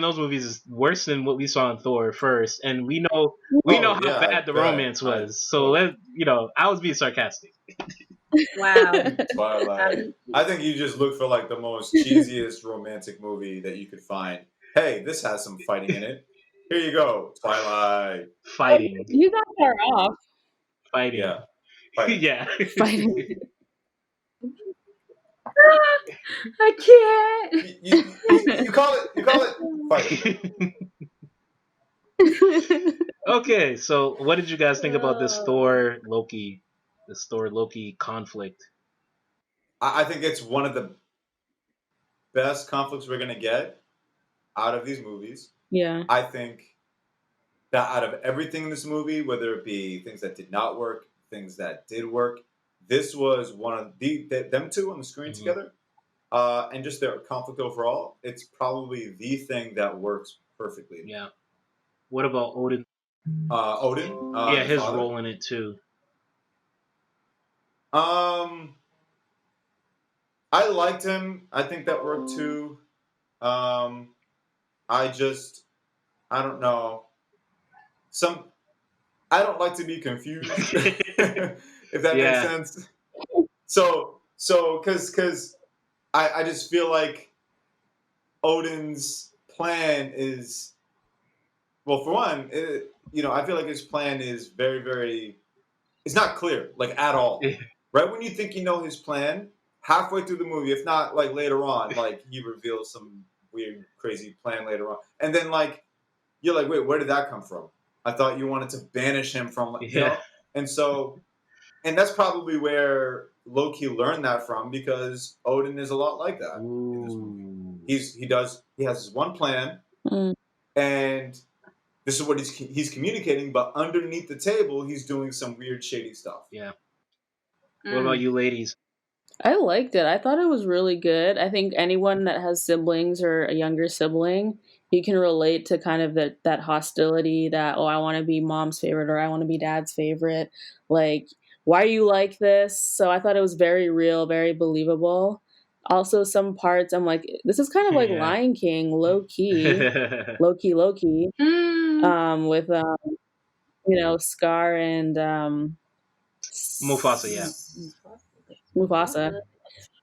those movies is worse than what we saw in Thor first, and we know Oh how yeah, bad the romance was. So I was being sarcastic. Wow. Twilight. I think you just look for like the most cheesiest romantic movie that you could find. Hey, this has some fighting in it. Here you go, Twilight. Fighting. You got far off. Fighting. Yeah, fighting. Yeah. Fighting. I can't. You call it fighting. Okay, so what did you guys think about this Thor Loki conflict? I think it's one of the best conflicts we're gonna get out of these movies. Yeah. I think that out of everything in this movie, whether it be things that did not work, things that did work, this was one of them two on the screen together, and just their conflict overall. It's probably the thing that works perfectly. Yeah. What about Odin? Odin. Yeah, his father. role in it too. I liked him. I think that worked too. I don't know. I don't like to be confused, if that makes sense. So, because I just feel like Odin's plan is, well, for one, I feel like his plan is very, very, it's not clear, like at all. Right when you think you know his plan, halfway through the movie, if not like later on, like he reveals some weird, crazy plan later on, and then like you're like, wait, where did that come from? I thought you wanted to banish him from, and so, and that's probably where Loki learned that from, because Odin is a lot like that in this movie. He has his one plan, and this is what he's communicating, but underneath the table, he's doing some weird, shady stuff. Yeah. What about you, ladies? I liked it. I thought it was really good. I think anyone that has siblings or a younger sibling, you can relate to kind of that hostility that, oh, I want to be mom's favorite or I want to be dad's favorite. Like, why are you like this? So I thought it was very real, very believable. Also, some parts I'm like, this is kind of like Lion King, low key, Loki, with Scar and Mufasa, yeah. Mufasa.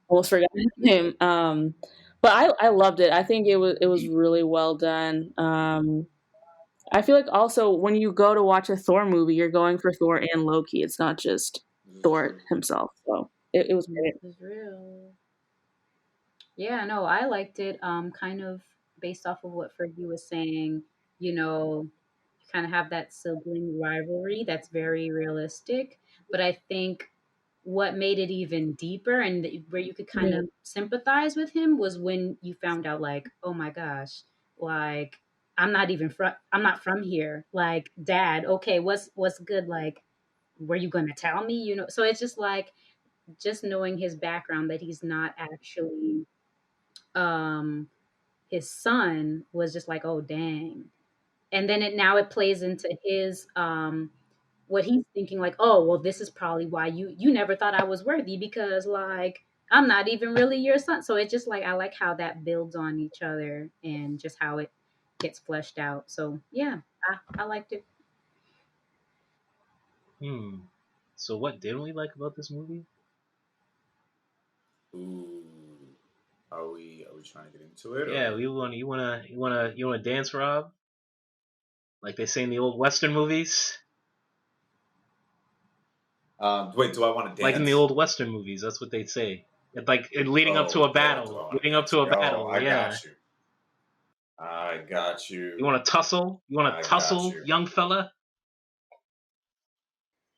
Almost forgot his name. But I loved it. I think it was really well done. I feel like also when you go to watch a Thor movie, you're going for Thor and Loki. It's not just Thor himself. So it was great. It was real. Yeah, no, I liked it. Kind of based off of what Fergie was saying, you kind of have that sibling rivalry that's very realistic. But I think what made it even deeper and where you could kind of sympathize with him was when you found out, like, oh my gosh, like I'm not from here. Like, dad, okay, what's good? Like, were you gonna tell me? So it's just like just knowing his background, that he's not actually um his son, was just like, oh dang. And then it plays into his what he's thinking, like, oh well, this is probably why you never thought I was worthy, because like I'm not even really your son. So it's just like I like how that builds on each other and just how it gets fleshed out. So yeah, I liked it. So what didn't we like about this movie? Ooh. Are we trying to get into it? Yeah, you wanna dance, Rob? Like they say in the old Western movies? Wait, do I want to dance? Like in the old Western movies, that's what they'd say. Leading up to a battle. Leading up to a battle. I yeah. got you. I got you. You want to tussle? You want to tussle, young fella?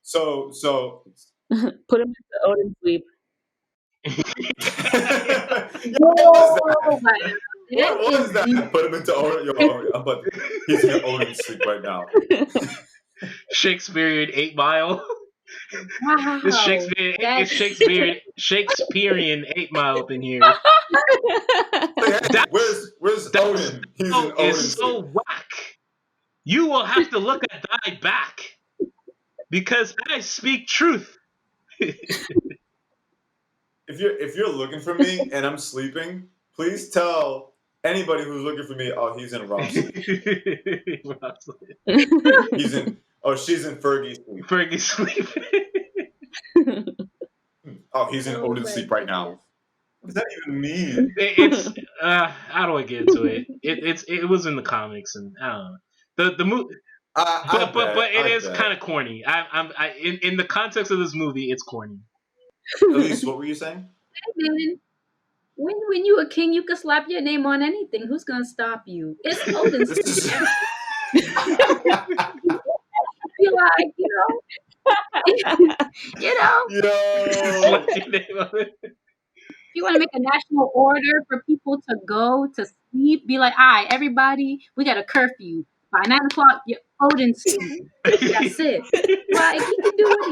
So put him into Odin Sleep. What was that? Put him into Odin. He's in Odin Sleep right now. Shakespearean 8 Mile. Wow. It's Shakespearean 8 Mile up in here. Where's Odin? He's in Odin Sleep. So whack. You will have to look at thy back, because I speak truth. If you're looking for me and I'm sleeping, please tell anybody who's looking for me, oh, he's in Rob Sleep. She's in Fergie Sleep. Fergie Sleep. Oh, he's in Odin Sleep right now. What does that even mean? It's how do I get into it? It was in the comics, and I don't know the movie. But it is kind of corny. In the context of this movie, it's corny. Elise, what were you saying? Hey man, when you a king, you can slap your name on anything. Who's gonna stop you? It's Odin Sleep. Be like, if you want to make a national order for people to go to sleep, be like, all right, everybody, we got a curfew. By 9 o'clock, you're Odin Sleep. That's it. Like, he can do what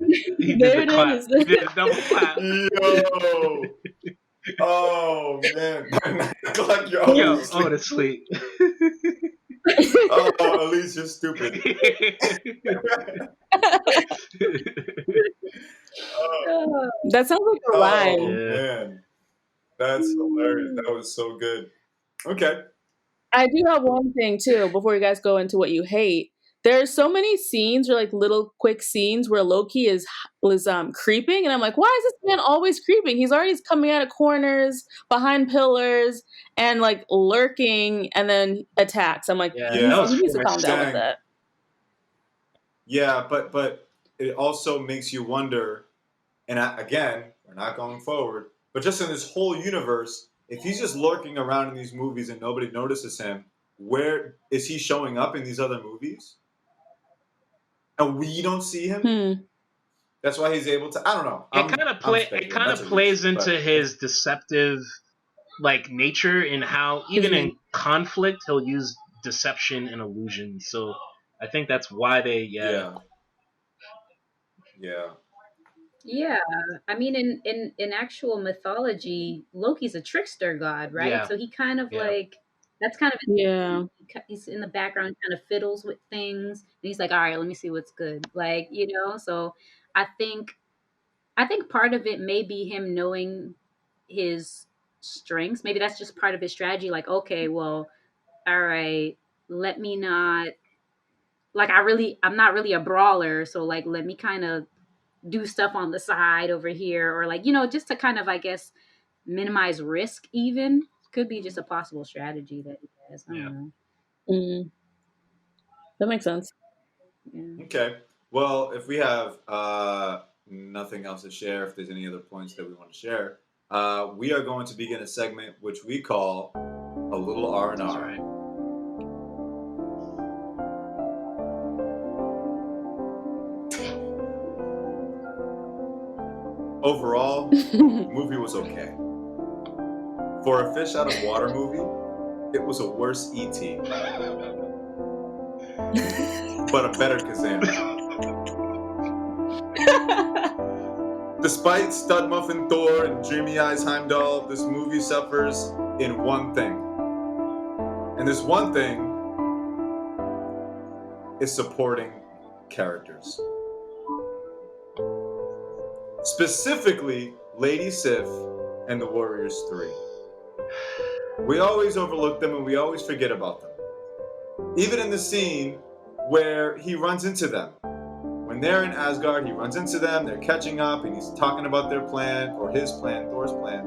he He did the clap. He did a double clap. Yo. Oh, man. Like you're Odin Sleep. Oh, at least you're stupid. That sounds like a line. Oh, man. That's hilarious. That was so good. Okay. I do have one thing, too, before you guys go into what you hate. There's so many scenes or like little quick scenes where Loki is creeping, and I'm like, why is this man always creeping? He's already coming out of corners, behind pillars, and like lurking, and then attacks. I'm like, he needs to calm down with that. Yeah, but it also makes you wonder, and again, we're not going forward, but just in this whole universe, if he's just lurking around in these movies and nobody notices him, where is he showing up in these other movies? And we don't see him. That's why he's able to. I don't know. It kind of plays into his deceptive, like, nature in how even in conflict he'll use deception and illusion. So I think that's why they. Yeah. Yeah, I mean, in actual mythology, Loki's a trickster god, right? Yeah. So he kind of like, that's kind of he's in the background, kind of fiddles with things, and he's like, all right, let me see what's good, like, So I think part of it may be him knowing his strengths. Maybe that's just part of his strategy. Like, okay, well, all right, let me not, like, I'm not really a brawler, so like, let me kind of do stuff on the side over here, or like, just to kind of, I guess, minimize risk. Even could be just a possible strategy that he has. I don't know. That makes sense. Yeah. Okay. Well, if we have nothing else to share, if there's any other points that we want to share, we are going to begin a segment which we call a little R&R. That's right. Overall, the movie was okay. For a fish out of water movie, it was a worse E.T. but a better Kazam. Despite Stud Muffin Thor and Dreamy Eyes Heimdall, this movie suffers in one thing. And this one thing is supporting characters. Specifically, Lady Sif and the Warriors 3. We always overlook them and we always forget about them. Even in the scene where he runs into them. When they're in Asgard, he runs into them, they're catching up, and he's talking about their plan, or his plan, Thor's plan.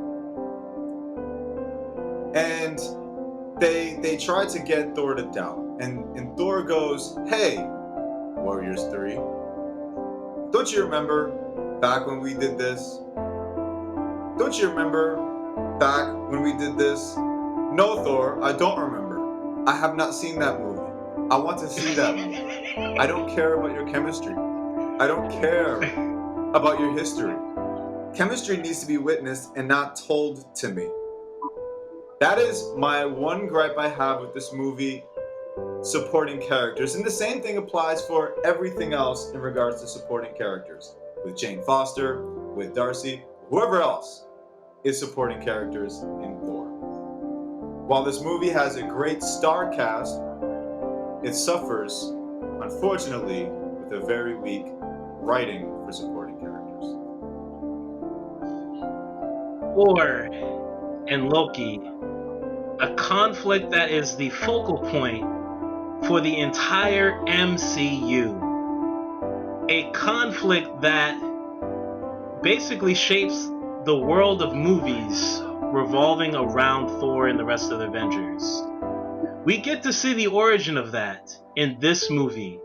And they try to get Thor to doubt. And Thor goes, "Hey, Warriors 3, don't you remember back when we did this? Don't you remember back when we did this?" "No, Thor, I don't remember. I have not seen that movie. I want to see that movie. I don't care about your chemistry. I don't care about your history. Chemistry needs to be witnessed and not told to me." That is my one gripe I have with this movie supporting characters. And the same thing applies for everything else in regards to supporting characters. With Jane Foster, with Darcy, whoever else is supporting characters in Thor. While this movie has a great star cast, it suffers, unfortunately, with a very weak writing for supporting characters. Thor and Loki, a conflict that is the focal point for the entire MCU. A conflict that basically shapes the world of movies revolving around Thor and the rest of the Avengers. We get to see the origin of that in this movie,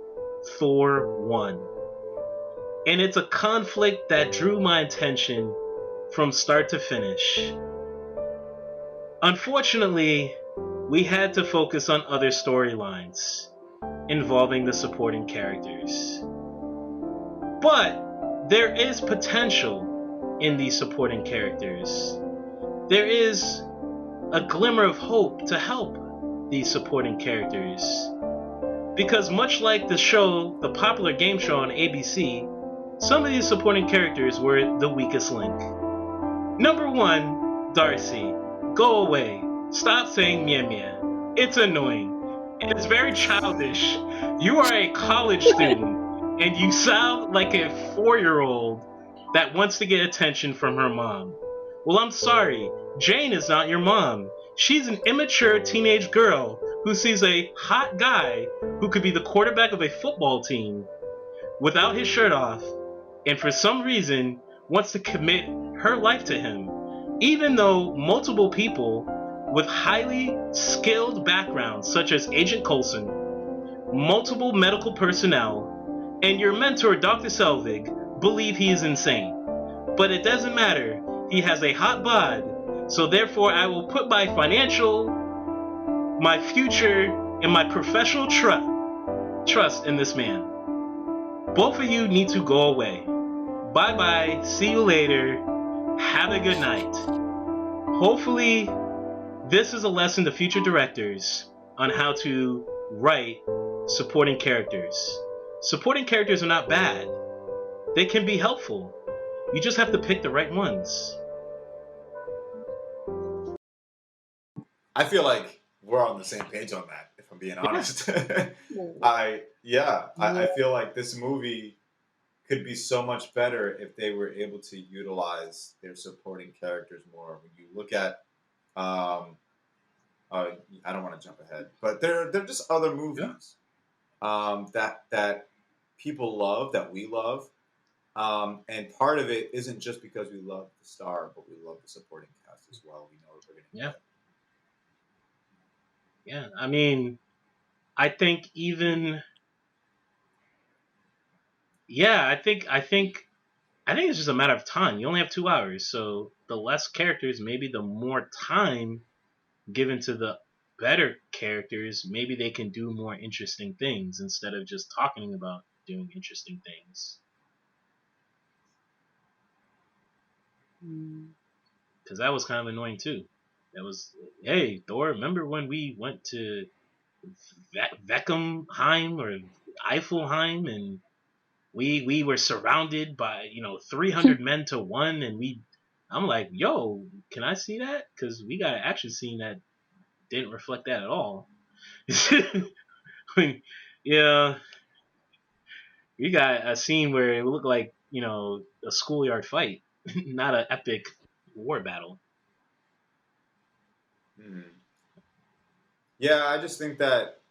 Thor 1. And it's a conflict that drew my attention from start to finish. Unfortunately, we had to focus on other storylines involving the supporting characters. But there is potential in these supporting characters. There is a glimmer of hope to help these supporting characters. Because much like the show, the popular game show on ABC, some of these supporting characters were the weakest link. Number 1, Darcy. Go away. Stop saying meh meh. It's annoying. It's very childish. You are a college student, and you sound like a 4-year-old that wants to get attention from her mom. Well, I'm sorry. Jane is not your mom. She's an immature teenage girl who sees a hot guy who could be the quarterback of a football team without his shirt off, and for some reason wants to commit her life to him, even though multiple people with highly skilled backgrounds such as Agent Coulson, multiple medical personnel, and your mentor Dr. Selvig believe he is insane. But it doesn't matter. He has a hot bod, so therefore I will put my financial, my future, and my professional trust in this man. Both of you need to go away. Bye-bye. See you later. Have a good night. Hopefully, this is a lesson to future directors on how to write supporting characters. Supporting characters are not bad. They can be helpful. You just have to pick the right ones. I feel like we're on the same page on that, if I'm being honest. I feel like this movie could be so much better if they were able to utilize their supporting characters more. When you look at, I don't want to jump ahead, but they're just other movies that people love, that we love, and part of it isn't just because we love the star, but we love the supporting cast as well. We know what we're going to get. Yeah, I mean, I think even, I think it's just a matter of time. You only have 2 hours, so the less characters, maybe the more time given to the better characters, maybe they can do more interesting things instead of just talking about doing interesting things. Because that was kind of annoying too. That was, hey, Thor, remember when we went to Veckenheim or Eifelheim and we were surrounded by 300 men to one, and I'm like, yo, can I see that? Because we got an action scene that didn't reflect that at all. Yeah, we got a scene where it looked like a schoolyard fight, not an epic war battle. Mm-hmm. Yeah, I just think that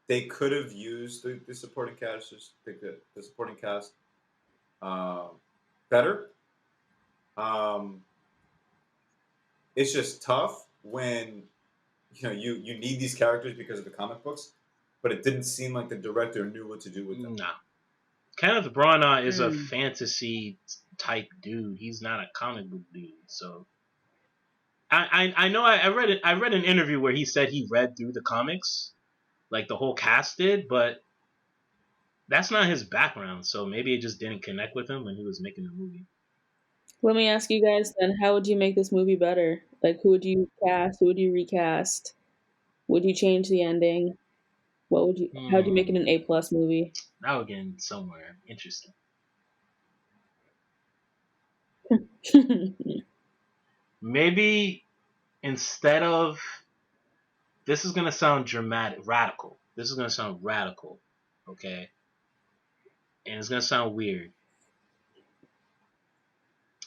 they could have used the supporting cast, the supporting cast, better. It's just tough when you need these characters because of the comic books, but it didn't seem like the director knew what to do with them. No. Kenneth Branagh is a Mm. fantasy type dude. He's not a comic book dude. So I know I read an interview where he said he read through the comics, like the whole cast did, but that's not his background. So maybe it just didn't connect with him when he was making the movie. Let me ask you guys then, how would you make this movie better? Like, who would you cast? Who would you recast? Would you change the ending? What would you? How would you make it an A+ movie? Now we're getting somewhere interesting. Maybe instead of, this is gonna sound radical. This is gonna sound radical, okay? And it's gonna sound weird,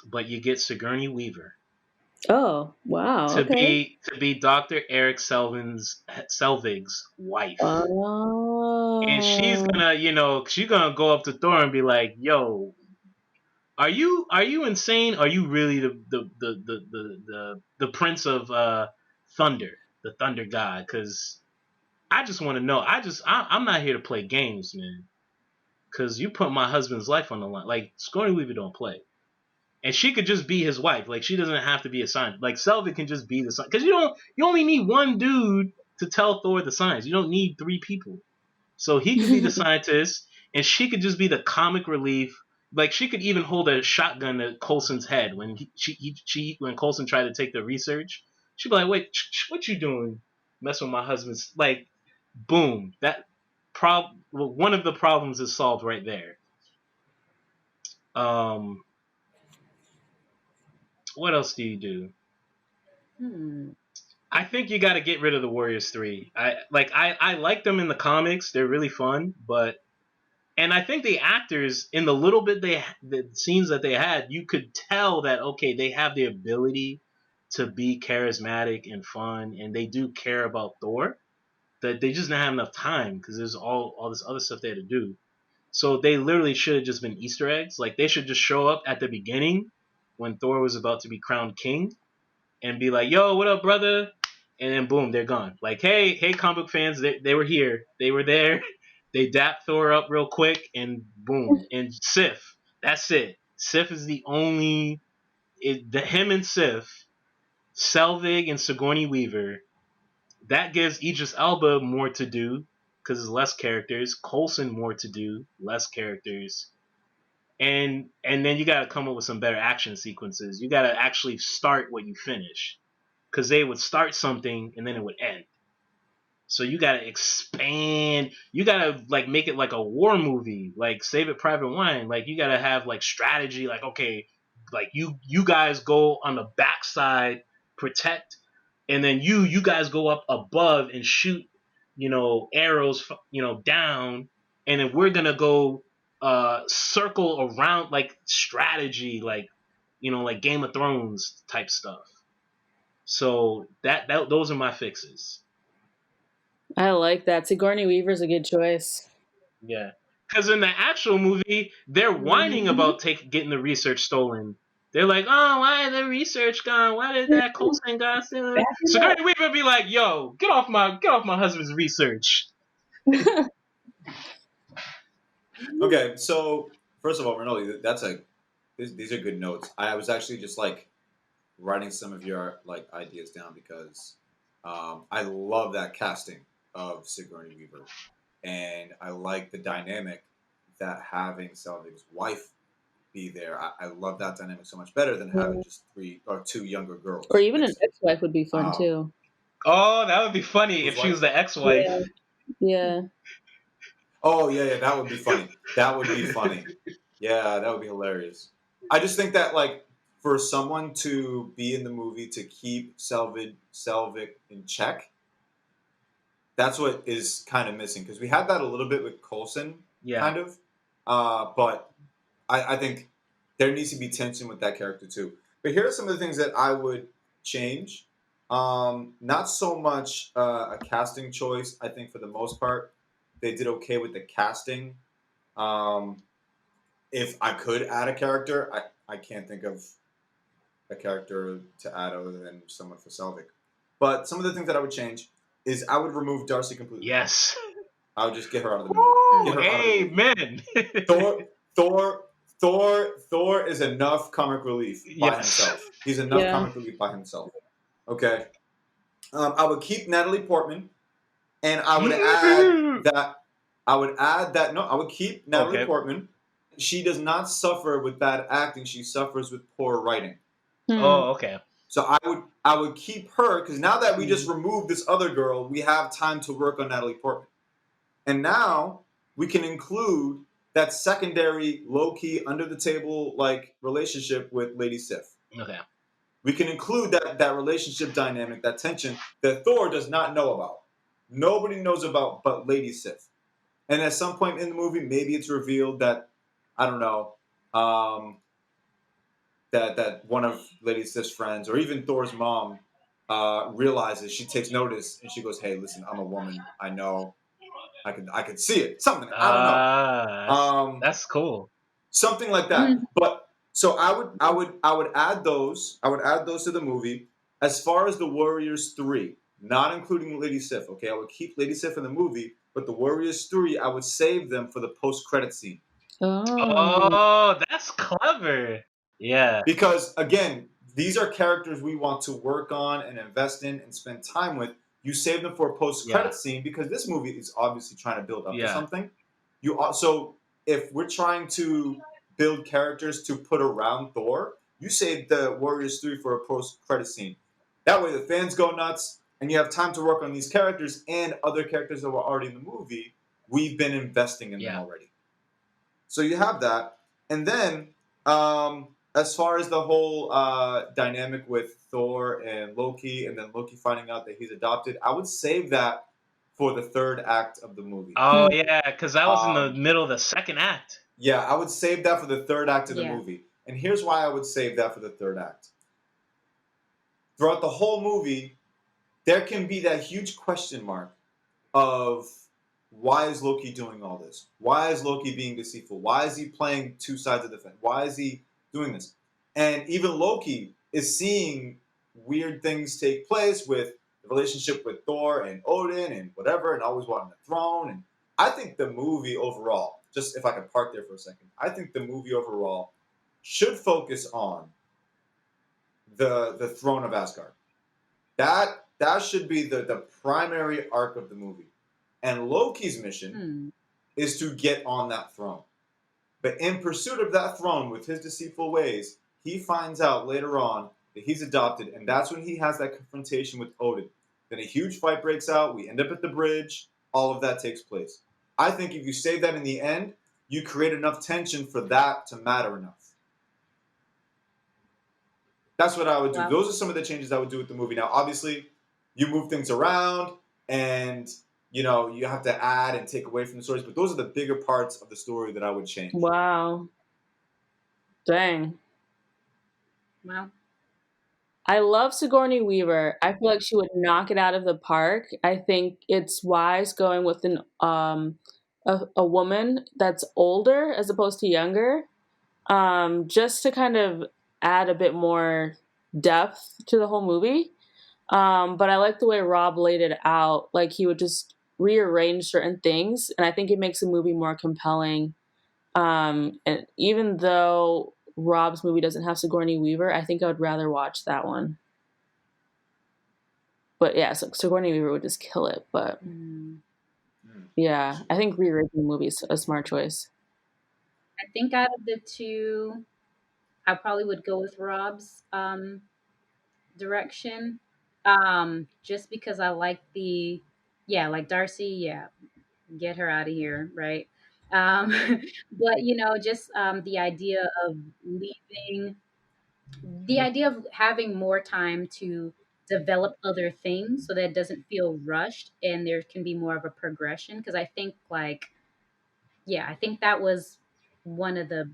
but you get Sigourney Weaver Oh, wow. Okay. to be Dr. Eric Selvig's wife. And she's Oh. gonna, she's gonna go up to Thor and be like, "Yo, are you insane? Are you really the prince of thunder, the thunder god? Because I just want to know. I'm not here to play games, man. Because you put my husband's life on the line. Like Sigourney Weaver don't play, and she could just be his wife. Like she doesn't have to be assigned. Like Selvig can just be the sign. Because you only need one dude to tell Thor the signs. You don't need three people. So he could be the scientist, and she could just be the comic relief. Like she could even hold a shotgun to Coulson's head when when Coulson tried to take the research. She'd be like, "Wait, what you doing? Messing with my husband's like." Boom. One of the problems is solved right there. Um, what else do you do? I think you got to get rid of the Warriors 3. I like them in the comics. They're really fun, and I think the actors in the little bit the scenes that they had, you could tell that okay, they have the ability to be charismatic and fun, and they do care about Thor. That they just didn't have enough time because there's all this other stuff they had to do. So they literally should have just been Easter eggs. Like they should just show up at the beginning when Thor was about to be crowned king and be like, "Yo, what up, brother?" And then boom, they're gone. Like, hey, comic book fans, they were here, they were there. They dapped Thor up real quick, and boom. And Sif, that's it. Sif is the only, him and Sif, Selvig and Sigourney Weaver. That gives Idris Elba more to do because there's less characters. Coulson more to do, less characters. And then you got to come up with some better action sequences. You got to actually start what you finish because they would start something and then it would end. So you got to expand. You got to like make it like a war movie, like Save It Private Ryan. Like you got to have like strategy. Like okay, like you guys go on the backside, protect, and then you guys go up above and shoot, arrows, down, and then we're gonna go circle around like strategy, like Game of Thrones type stuff. So that those are my fixes. I like that. Sigourney Weaver's a good choice. Yeah, because in the actual movie, they're whining about getting the research stolen. They're like, "Oh, why the research gone? Why did that Coulson guy steal it?" Sigourney Weaver be like, "Yo, get off my husband's research." Okay, so first of all, Renoli, these are good notes. I was actually just like writing some of your like ideas down because I love that casting of Sigourney Weaver, and I like the dynamic that having Selvig's wife be there. I love that dynamic so much better than having just three or two younger Or girls even an mixed in. ex-wife would be fun Um, too. Oh, that would be funny whose if she was wife? the Yeah. ex-wife. Yeah. Oh yeah, that would be funny. That would be funny. Yeah, that would be hilarious. I just think that like for someone to be in the movie to keep Selvig in check, that's what is kind of missing because we had that a little bit with Coulson, Yeah, kind of. But I think there needs to be tension with that character too. But here are some of the things that I would change. Not so much a casting choice. I think for the most part, they did okay with the casting. Um, if I could add a character, I can't think of a character to add other than someone for Selvig. But some of the things that I would change is I would remove Darcy completely. Yes. I would just get her out of the movie. Get her out of the movie. Amen. Thor, Thor, Thor is enough comic relief by Yes. himself. He's enough Yeah. comic relief by himself. Okay. I would keep Natalie Portman, and I would add that. No, I would keep Natalie Okay. Portman. She does not suffer with bad acting. She suffers with poor writing. Oh, okay. So I would keep her because now that we just removed this other girl, we have time to work on Natalie Portman, and now we can include that secondary, low key, under the table like relationship with Lady Sif. Okay. We can include that relationship dynamic, that tension that Thor does not know about. Nobody knows about but Lady Sif. And at some point in the movie, maybe it's revealed that I don't know. That one of Lady Sif's friends, or even Thor's mom, realizes, she takes notice, and she goes, "Hey, listen, I'm a woman. I know. I could see it. Something I don't know. That's cool. Something like that." But so I would add those. I would add those to the movie. As far as the Warriors 3, not including Lady Sif. Okay, I would keep Lady Sif in the movie, but the Warriors 3, I would save them for the post-credit scene. Oh, that's clever. Yeah. Because again, these are characters we want to work on and invest in and spend time with. You save them for a post-credit scene because this movie is obviously trying to build up to something. So if we're trying to build characters to put around Thor, you save the Warriors 3 for a post-credit scene. That way the fans go nuts and you have time to work on these characters and other characters that were already in the movie. We've been investing in them already. So you have that. And then as far as the whole dynamic with Thor and Loki, and then Loki finding out that he's adopted, I would save that for the third act of the movie. Oh, yeah, because that was in the middle of the second act. Yeah, I would save that for the third act of the movie. And here's why I would save that for the third act. Throughout the whole movie, there can be that huge question mark of, why is Loki doing all this? Why is Loki being deceitful? Why is he playing two sides of the fence? Why is he doing this? And even Loki is seeing weird things take place with the relationship with Thor and Odin and whatever, and always wanting the throne. And I think the movie overall, just if I can park there for a second, I think the movie overall should focus on the throne of Asgard. That should be the primary arc of the movie. And Loki's mission is to get on that throne. But in pursuit of that throne, with his deceitful ways, he finds out later on that he's adopted, and that's when he has that confrontation with Odin. Then a huge fight breaks out, we end up at the bridge, all of that takes place. I think if you save that in the end, you create enough tension for that to matter enough. That's what I would do. Wow. Those are some of the changes I would do with the movie. Now, obviously, you move things around, and you have to add and take away from the stories, but those are the bigger parts of the story that I would change. Wow. Dang. Wow. I love Sigourney Weaver. I feel like she would knock it out of the park. I think it's wise going with a woman that's older as opposed to younger, just to kind of add a bit more depth to the whole movie. But I like the way Rob laid it out. Like, he would just rearrange certain things, and I think it makes the movie more compelling. And even though Rob's movie doesn't have Sigourney Weaver, I think I would rather watch that one. But yeah, so Sigourney Weaver would just kill it. But yeah, I think rewriting the movie is a smart choice. I think out of the two, I probably would go with Rob's direction. Just because I like like Darcy, get her out of here, right? Um, but just the idea of leaving, the idea of having more time to develop other things so that it doesn't feel rushed and there can be more of a progression. Because I think I think that was one of the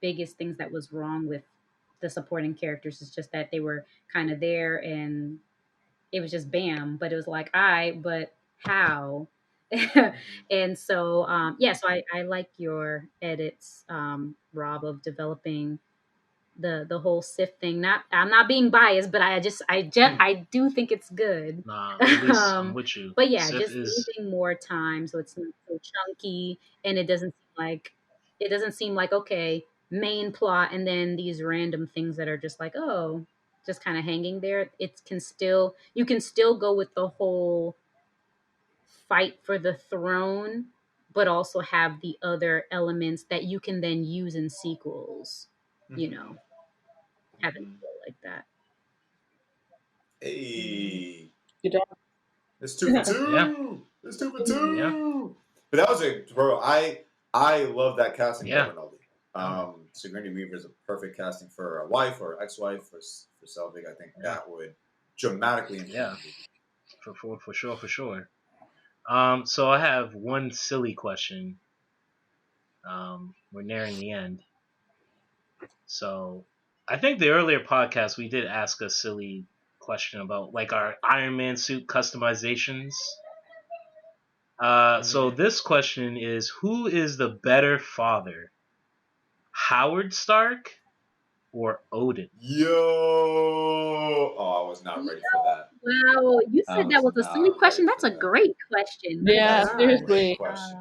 biggest things that was wrong with the supporting characters, is just that they were kind of there and it was just bam, but it was like, but how? And so so I like your edits, Rob, of developing the whole Sif thing. I'm not being biased, but I do think it's good. Nah, at least I'm um, with you. but yeah, Sif just is anything more time so it's not so chunky and it doesn't seem like okay, main plot and then these random things that are just like, oh, just kind of hanging there. You can still go with the whole fight for the throne, but also have the other elements that you can then use in sequels. You Mhm. know, have it Mhm. feel like that. Hey, Good job. it's two for yeah, two. It's two for yeah, two. But that was a bro. I love that casting by yeah. Rinaldi. Oh, Sigourney Weaver is a perfect casting for a wife or ex-wife for Selvig. I think yeah, that would dramatically improve yeah, the movie. for sure, for sure. So I have one silly question. We're nearing the end. So I think the earlier podcast we did ask a silly question about like our Iron Man suit customizations. So Mm-hmm. this question is: who is the better father, Howard Stark or Odin? Yo, oh, I was not ready for that. Wow, you I said that was was a silly not ready question. for That's a that. great question. My That Yeah, is a gosh. great seriously. question.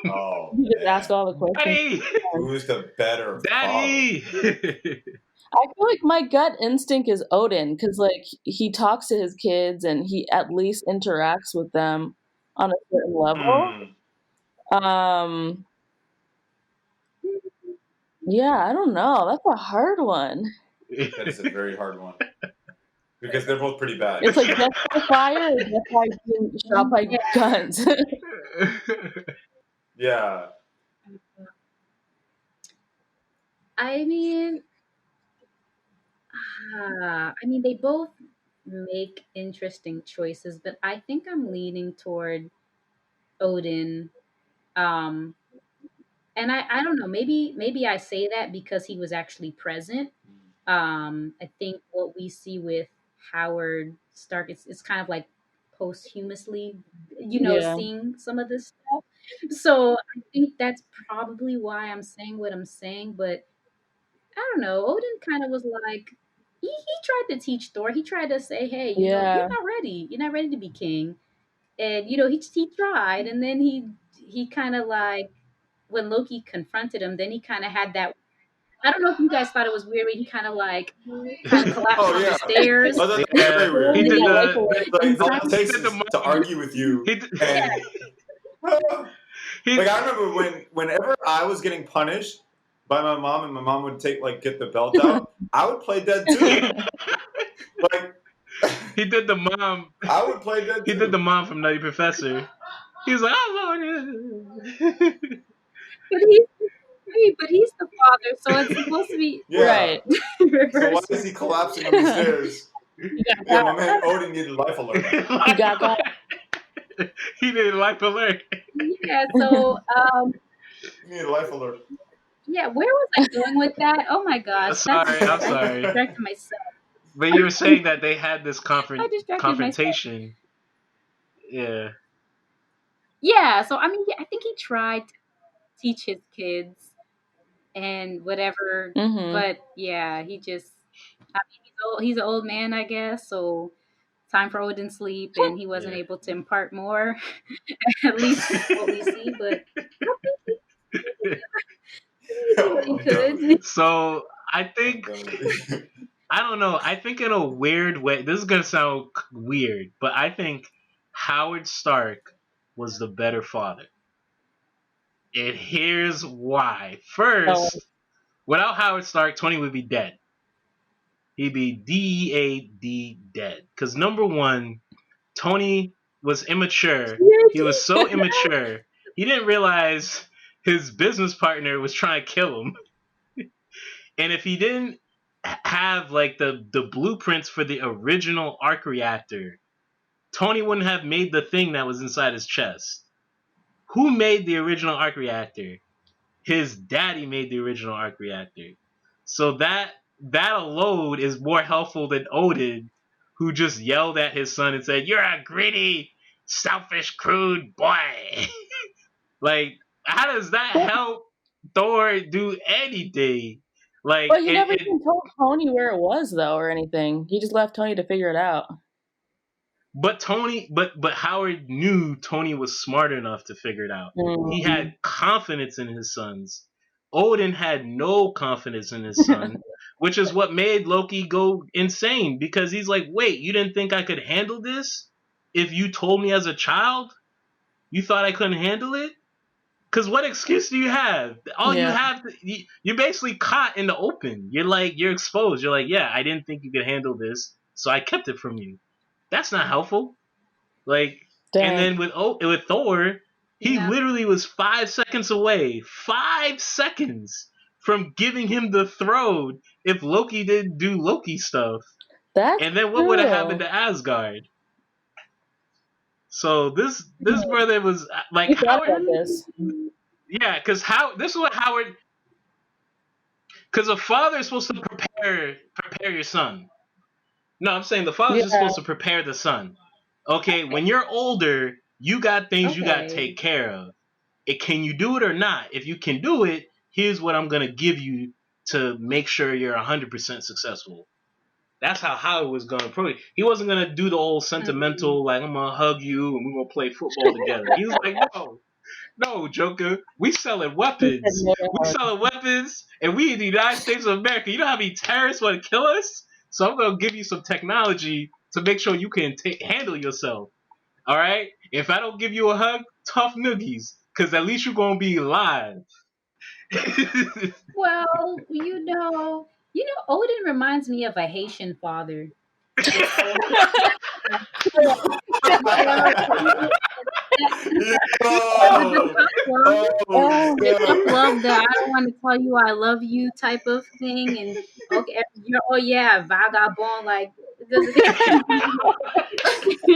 Oh You just ask man, all the questions. Daddy, who's the better father? Daddy. I feel like my gut instinct is Odin because, like, he talks to his kids and he at least interacts with them on a certain level. Hmm. Um, yeah, I don't know. That's a hard one. That is a very hard one because they're both pretty bad. It's like death by fire or death by being shot by Yeah, guns. Yeah. I mean, they both make interesting choices, but I think I'm leaning toward Odin. Um, and I don't know, maybe I say that because he was actually present. I think what we see with Howard Stark, it's kind of like posthumously, Yeah, seeing some of this stuff. So I think that's probably why I'm saying what I'm saying. But I don't know. Odin kind of was like he tried to teach Thor. He tried to say, hey, you're yeah, not ready. You're not ready to be king. And he tried, and then he kind of like when Loki confronted him, then he kind of had that. I don't know if you guys thought it was weird, but he kind of collapsed Oh on the yeah. stairs. Oh, that was Yeah, very weird. he he did got life the alert. Like all it he takes did the is to mom. argue with you, He did, and he like I remember whenever I was getting punished by my mom, and my mom would get the belt out, I would play dead too. Like he did the mom. I would play dead He did the too. mom from Nutty Professor. He was like, oh, But he's the father, so it's supposed to be Yeah. Right. So why reversed. is he collapsing on the stairs? He got Yeah, got. my man Odin needed life alert. He Lord. got got. He did life alert. Yeah. So He needed life alert. yeah, where was I going with that? Oh my gosh, I'm I sorry. distracted myself. But you were saying that they had this I distracted myself. confrontation. Yeah. Yeah. So yeah, I think he tried to teach his kids and whatever, Mm-hmm. but yeah, he's an old man, I guess. So time for Odin sleep, and he wasn't Yeah. able to impart more, at least what we see. But I think he did what Yo, he I'm done with you. could. So I I'm think done with you. I don't know. I think in a weird way, this is gonna sound weird, but I think Howard Stark was the better father. And here's why. Oh, First, without Howard Stark, Tony would be dead. He'd be DEAD dead. Because number one, Tony was immature. He was so immature, he didn't realize his business partner was trying to kill him. And if he didn't have like the blueprints for the original arc reactor, Tony wouldn't have made the thing that was inside his chest. Who made the original arc reactor? His daddy made the original arc reactor. So that alone is more helpful than Odin, who just yelled at his son and said, "You're a greedy, selfish, crude boy." Like, how does that help Thor do anything? Like But he never even told Tony where it was, though, or anything. He just left Tony to figure it out. but Howard knew Tony was smart enough to figure it out. He had confidence in his sons. Odin had no confidence in his son, which is what made Loki go insane, because he's like, wait, you didn't think I could handle this? If you told me as a child, you thought I couldn't handle it? Because what excuse do you have? All you have, you're basically caught in the open. You're exposed. You're like, yeah, I didn't think you could handle this, so I kept it from you. That's not helpful. Like, and then with Thor, he literally was 5 seconds away, 5 seconds from giving him the throne if Loki didn't do Loki stuff. And then what would have happened to Asgard? So this brother was like, Howard. Yeah, because this is what Howard. Because a father is supposed to prepare your son. No, I'm saying the father's just supposed to prepare the son. Okay, when you're older, you got things you got to take care of. Can you do it or not? If you can do it, here's what I'm going to give you to make sure you're 100% successful. That's how Howard was going to approach it. He wasn't going to do the old sentimental, like, I'm going to hug you and we're going to play football together. He was like, no, Joker, we selling weapons. We selling weapons, and we in the United States of America. You know how many terrorists want to kill us? So I'm going to give you some technology to make sure you can handle yourself. All right? If I don't give you a hug, tough noogies, because at least you're going to be alive. Well, Odin reminds me of a Haitian father. The tough love, the I don't want to tell you I love you type of thing, and okay, vagabond, like it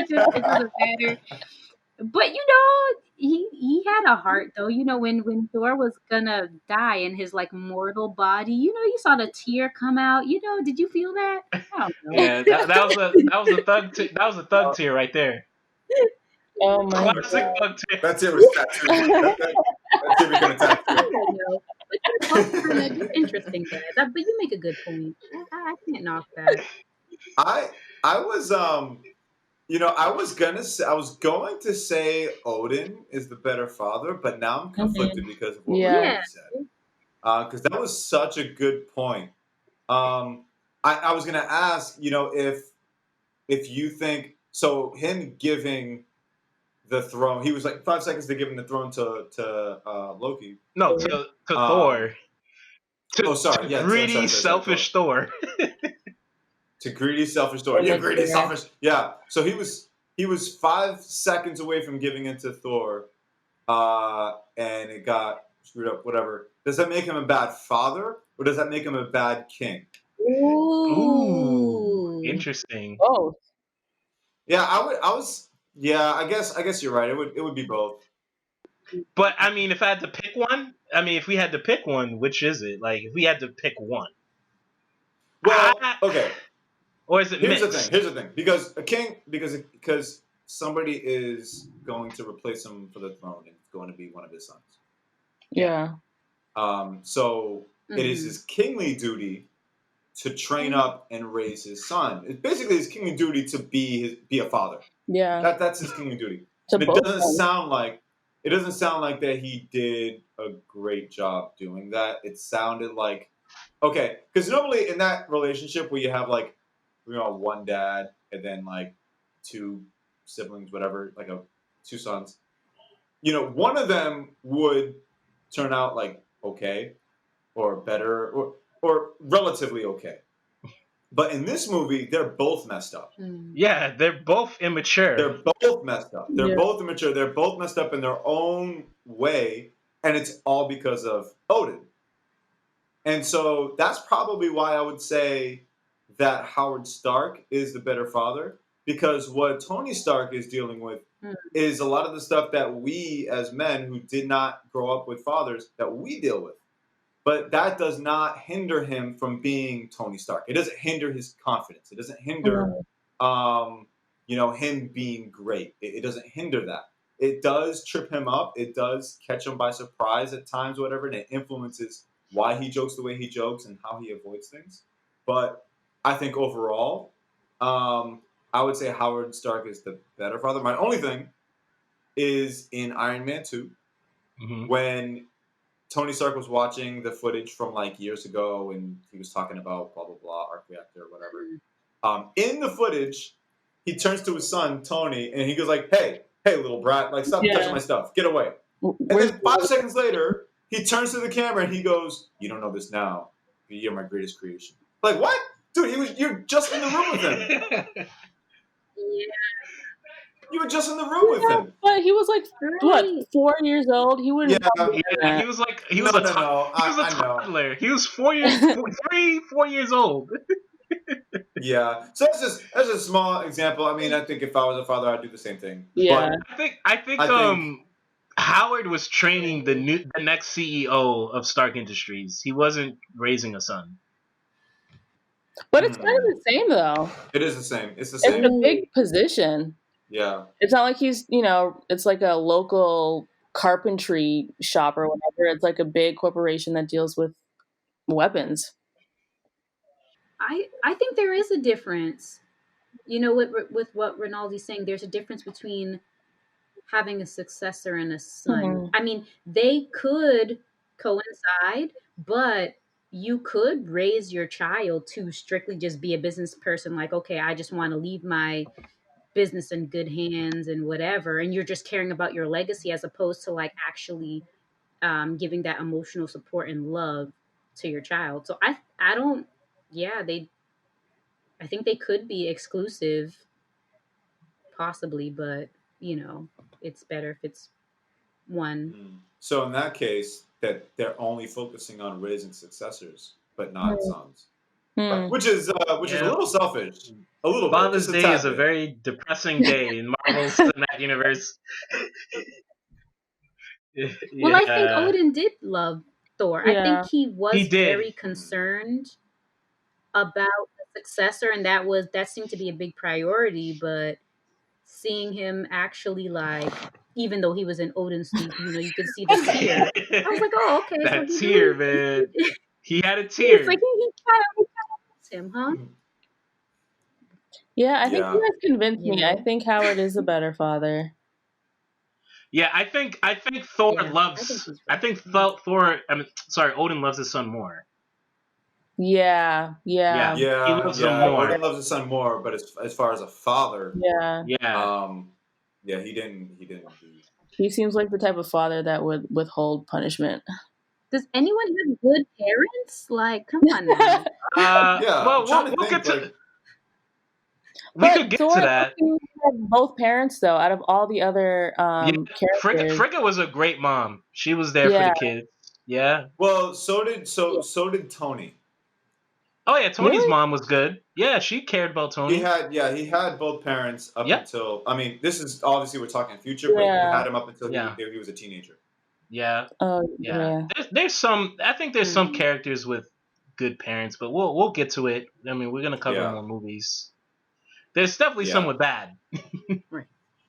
doesn't matter. But he had a heart though. When Thor was gonna die in his like mortal body, you saw the tear come out. Did you feel that? I don't know. Yeah, that was a thug tear right there. Oh my Classic thug tear. That tear was tattooed. That tear became a tattoo. But you're interesting, guys. But you make a good point. I can't knock that. I was I was going to say Odin is the better father, but now I'm conflicted because of what Randy said. Because that was such a good point. I was gonna ask, if you think so, him giving the throne, he was like 5 seconds to giving the throne to Loki. No, to Thor. Greedy, selfish Thor. To greedy, selfish Thor. Yeah, greedy, selfish. Yeah. So he was 5 seconds away from giving it to Thor, and it got screwed up. Whatever. Does that make him a bad father, or does that make him a bad king? Ooh, interesting. Both. Yeah, I guess you're right. It would be both. But I mean, if we had to pick one, which is it? Like, if we had to pick one. Well, okay. Or is it Here's mixed? the thing. Because a king, because somebody is going to replace him for the throne, and it's going to be one of his sons. Yeah. So it is his kingly duty to train up and raise his son. It's basically his kingly duty to be a father. Yeah. That's his kingly duty. And it doesn't sound like that he did a great job doing that. It sounded like, okay, because normally in that relationship where you have like, one dad and then like two siblings, whatever, like two sons, one of them would turn out like okay or better or relatively okay. But in this movie, they're both messed up. Yeah, they're both immature. They're both messed up. They're both immature. They're both messed up in their own way, and it's all because of Odin. And so that's probably why I would say that Howard Stark is the better father, because what Tony Stark is dealing with is a lot of the stuff that we as men who did not grow up with fathers, that we deal with. But that does not hinder him from being Tony Stark. It doesn't hinder his confidence. It doesn't hinder, him being great. It doesn't hinder that. It does trip him up. It does catch him by surprise at times, whatever, and it influences why he jokes the way he jokes and how he avoids things. But I think overall, I would say Howard Stark is the better father. My only thing is in Iron Man 2, when Tony Stark was watching the footage from like years ago and he was talking about blah, blah, blah, arc reactor, whatever. In the footage, he turns to his son, Tony, and he goes like, hey, little brat, like, stop touching my stuff. Get away. And then 5 seconds later, he turns to the camera and he goes, you don't know this now, but you're my greatest creation. Like, what? Dude, you're just in the room with him. You were just in the room with him. But he was like, what, 4 years old? He wouldn't. Yeah, he was like, he was a toddler. He was 4 years old. Yeah, so that's just a small example. I mean, I think if I was a father, I'd do the same thing. Yeah, but I think Howard was training the next CEO of Stark Industries. He wasn't raising a son. But it's kind of the same, though. It is the same. It's the same. It's a big position. Yeah. It's not like he's, it's like a local carpentry shop or whatever. It's like a big corporation that deals with weapons. I think there is a difference. With what Rinaldi's saying, there's a difference between having a successor and a son. Mm-hmm. I mean, they could coincide, but you could raise your child to strictly just be a business person. Like, okay, I just want to leave my business in good hands and whatever. And you're just caring about your legacy as opposed to like actually giving that emotional support and love to your child. So I don't, yeah, I think they could be exclusive possibly, but it's better if it's one. So in that case, that they're only focusing on raising successors, but not sons, which is a little selfish. A little Father's bit. Day is a very depressing day in Marvel's cinematic universe. Well, I think Odin did love Thor. Yeah. I think he was very concerned about the successor, and that seemed to be a big priority. But seeing him actually, like, even though he was in Odin Sleep, you could see the tear. I was like, oh, okay. That so tear, man. He had a tear. It's like he kind of loves him, huh? Yeah, I think you guys convinced me. I think Howard is a better father. Yeah, I think Thor loves. I think Thor. Odin loves his son more. Yeah. He loves him more. Odin loves his son more, but as far as a father, he didn't. He seems like the type of father that would withhold punishment. Does anyone have good parents? Like, come on now. Well, we'll get to. We could get to that. Both parents, though, out of all the other characters. Frigga was a great mom. She was there for the kids. Yeah. Well, so did Tony. Oh yeah, Tony's mom was good. Yeah, she cared about Tony. He had both parents up until. I mean, this is obviously we're talking future, but he had him up until he was a teenager. Yeah. Yeah. There's some. I think there's some characters with good parents, but we'll get to it. I mean, we're gonna cover more movies. There's definitely some with bad.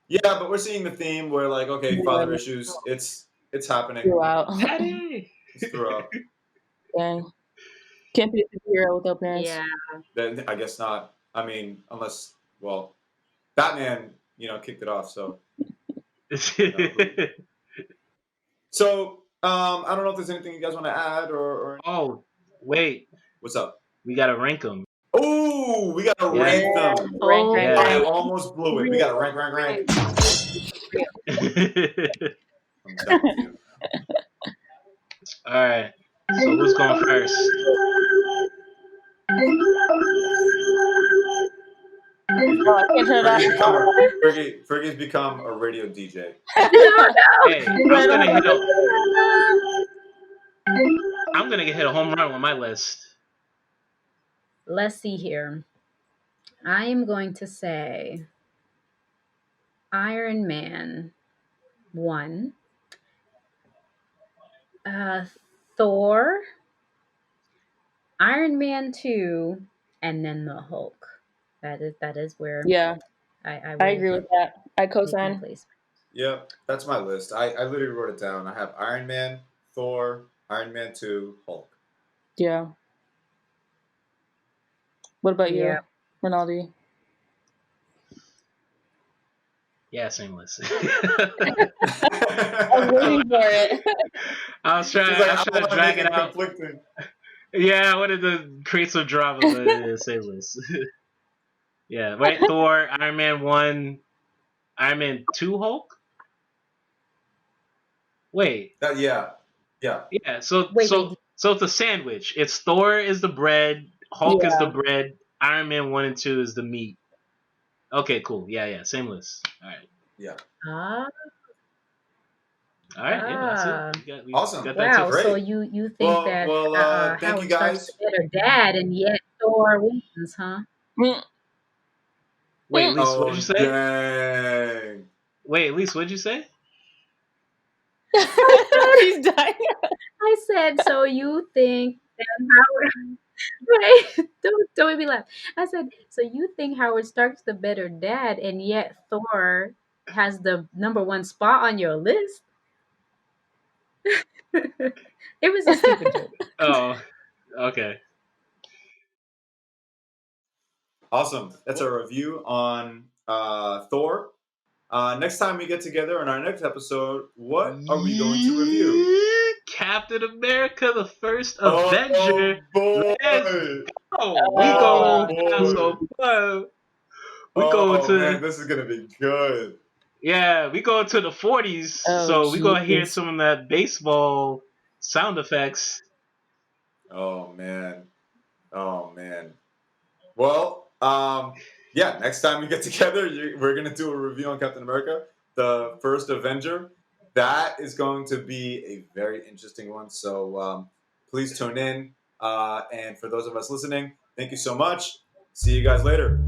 Yeah, but we're seeing the theme where like, okay, father issues. It's happening. Throughout. Daddy. It's throughout. Dang. Can't be a superhero without parents. Yeah. I guess not. I mean, unless Batman, kicked it off. So. So I don't know if there's anything you guys want to add or. Oh, wait. What's up? We gotta rank them. Oh, we gotta rank them. I almost blew it. We gotta rank. I'm telling you. All right. So who's going first? Fergie's become a radio DJ. Hey, I'm gonna hit a home run with my list. Let's see here. I am going to say Iron Man 1, Thor, Iron Man 2, and then the Hulk. That is where I agree with that. I co-sign. Yeah, that's my list. I literally wrote it down. I have Iron Man, Thor, Iron Man 2, Hulk. Yeah. What about Yeah. you, Rinaldi? Yeah, same list. I was waiting for it. I was He's like, trying I to want to drag make it it out. conflicting. Yeah, I wanted to create some drama, but yeah, same list. Yeah, right. Thor, Iron Man 1, Iron Man 2, Hulk. Wait, Yeah. yeah. So Wait. it's a sandwich. It's Thor is the bread, Hulk is the Yeah. bread, Iron Man 1 and 2 is the meat. Okay, cool. Yeah. Same list. All right. Yeah. Ah, All right. Yeah, that's it. ah. We Awesome. got that too. Wow. So Great. you think Well, that well, thank you Howard Stark's the guys. better dad, and yet Thor wins, huh? Mm, Wait, mm. Elise, what'd you Oh, say? dang. Wait, Elise, what'd you say? I said, She's dying. I said. So you think that Howard? Right? Don't make me laugh. I said. So you think Howard Stark's the better dad, and yet Thor has the number one spot on your list? It was a stupid joke. Oh, okay. Awesome. That's a review on Thor. Next time we get together in our next episode, what are we going to review? Captain America, the first Oh, Avenger. Let's boy. go. We Oh, go have boy. some fun. We go Oh, to man. This is going to be good. we go to the 40s. Oh, So we gonna hear jeez. some of that baseball sound effects. Oh, man. Oh, man. Well, yeah, next time we get together, we're going to do a review on Captain America, the first Avenger. That is going to be a very interesting one. So please tune in. And for those of us listening, thank you so much. See you guys later.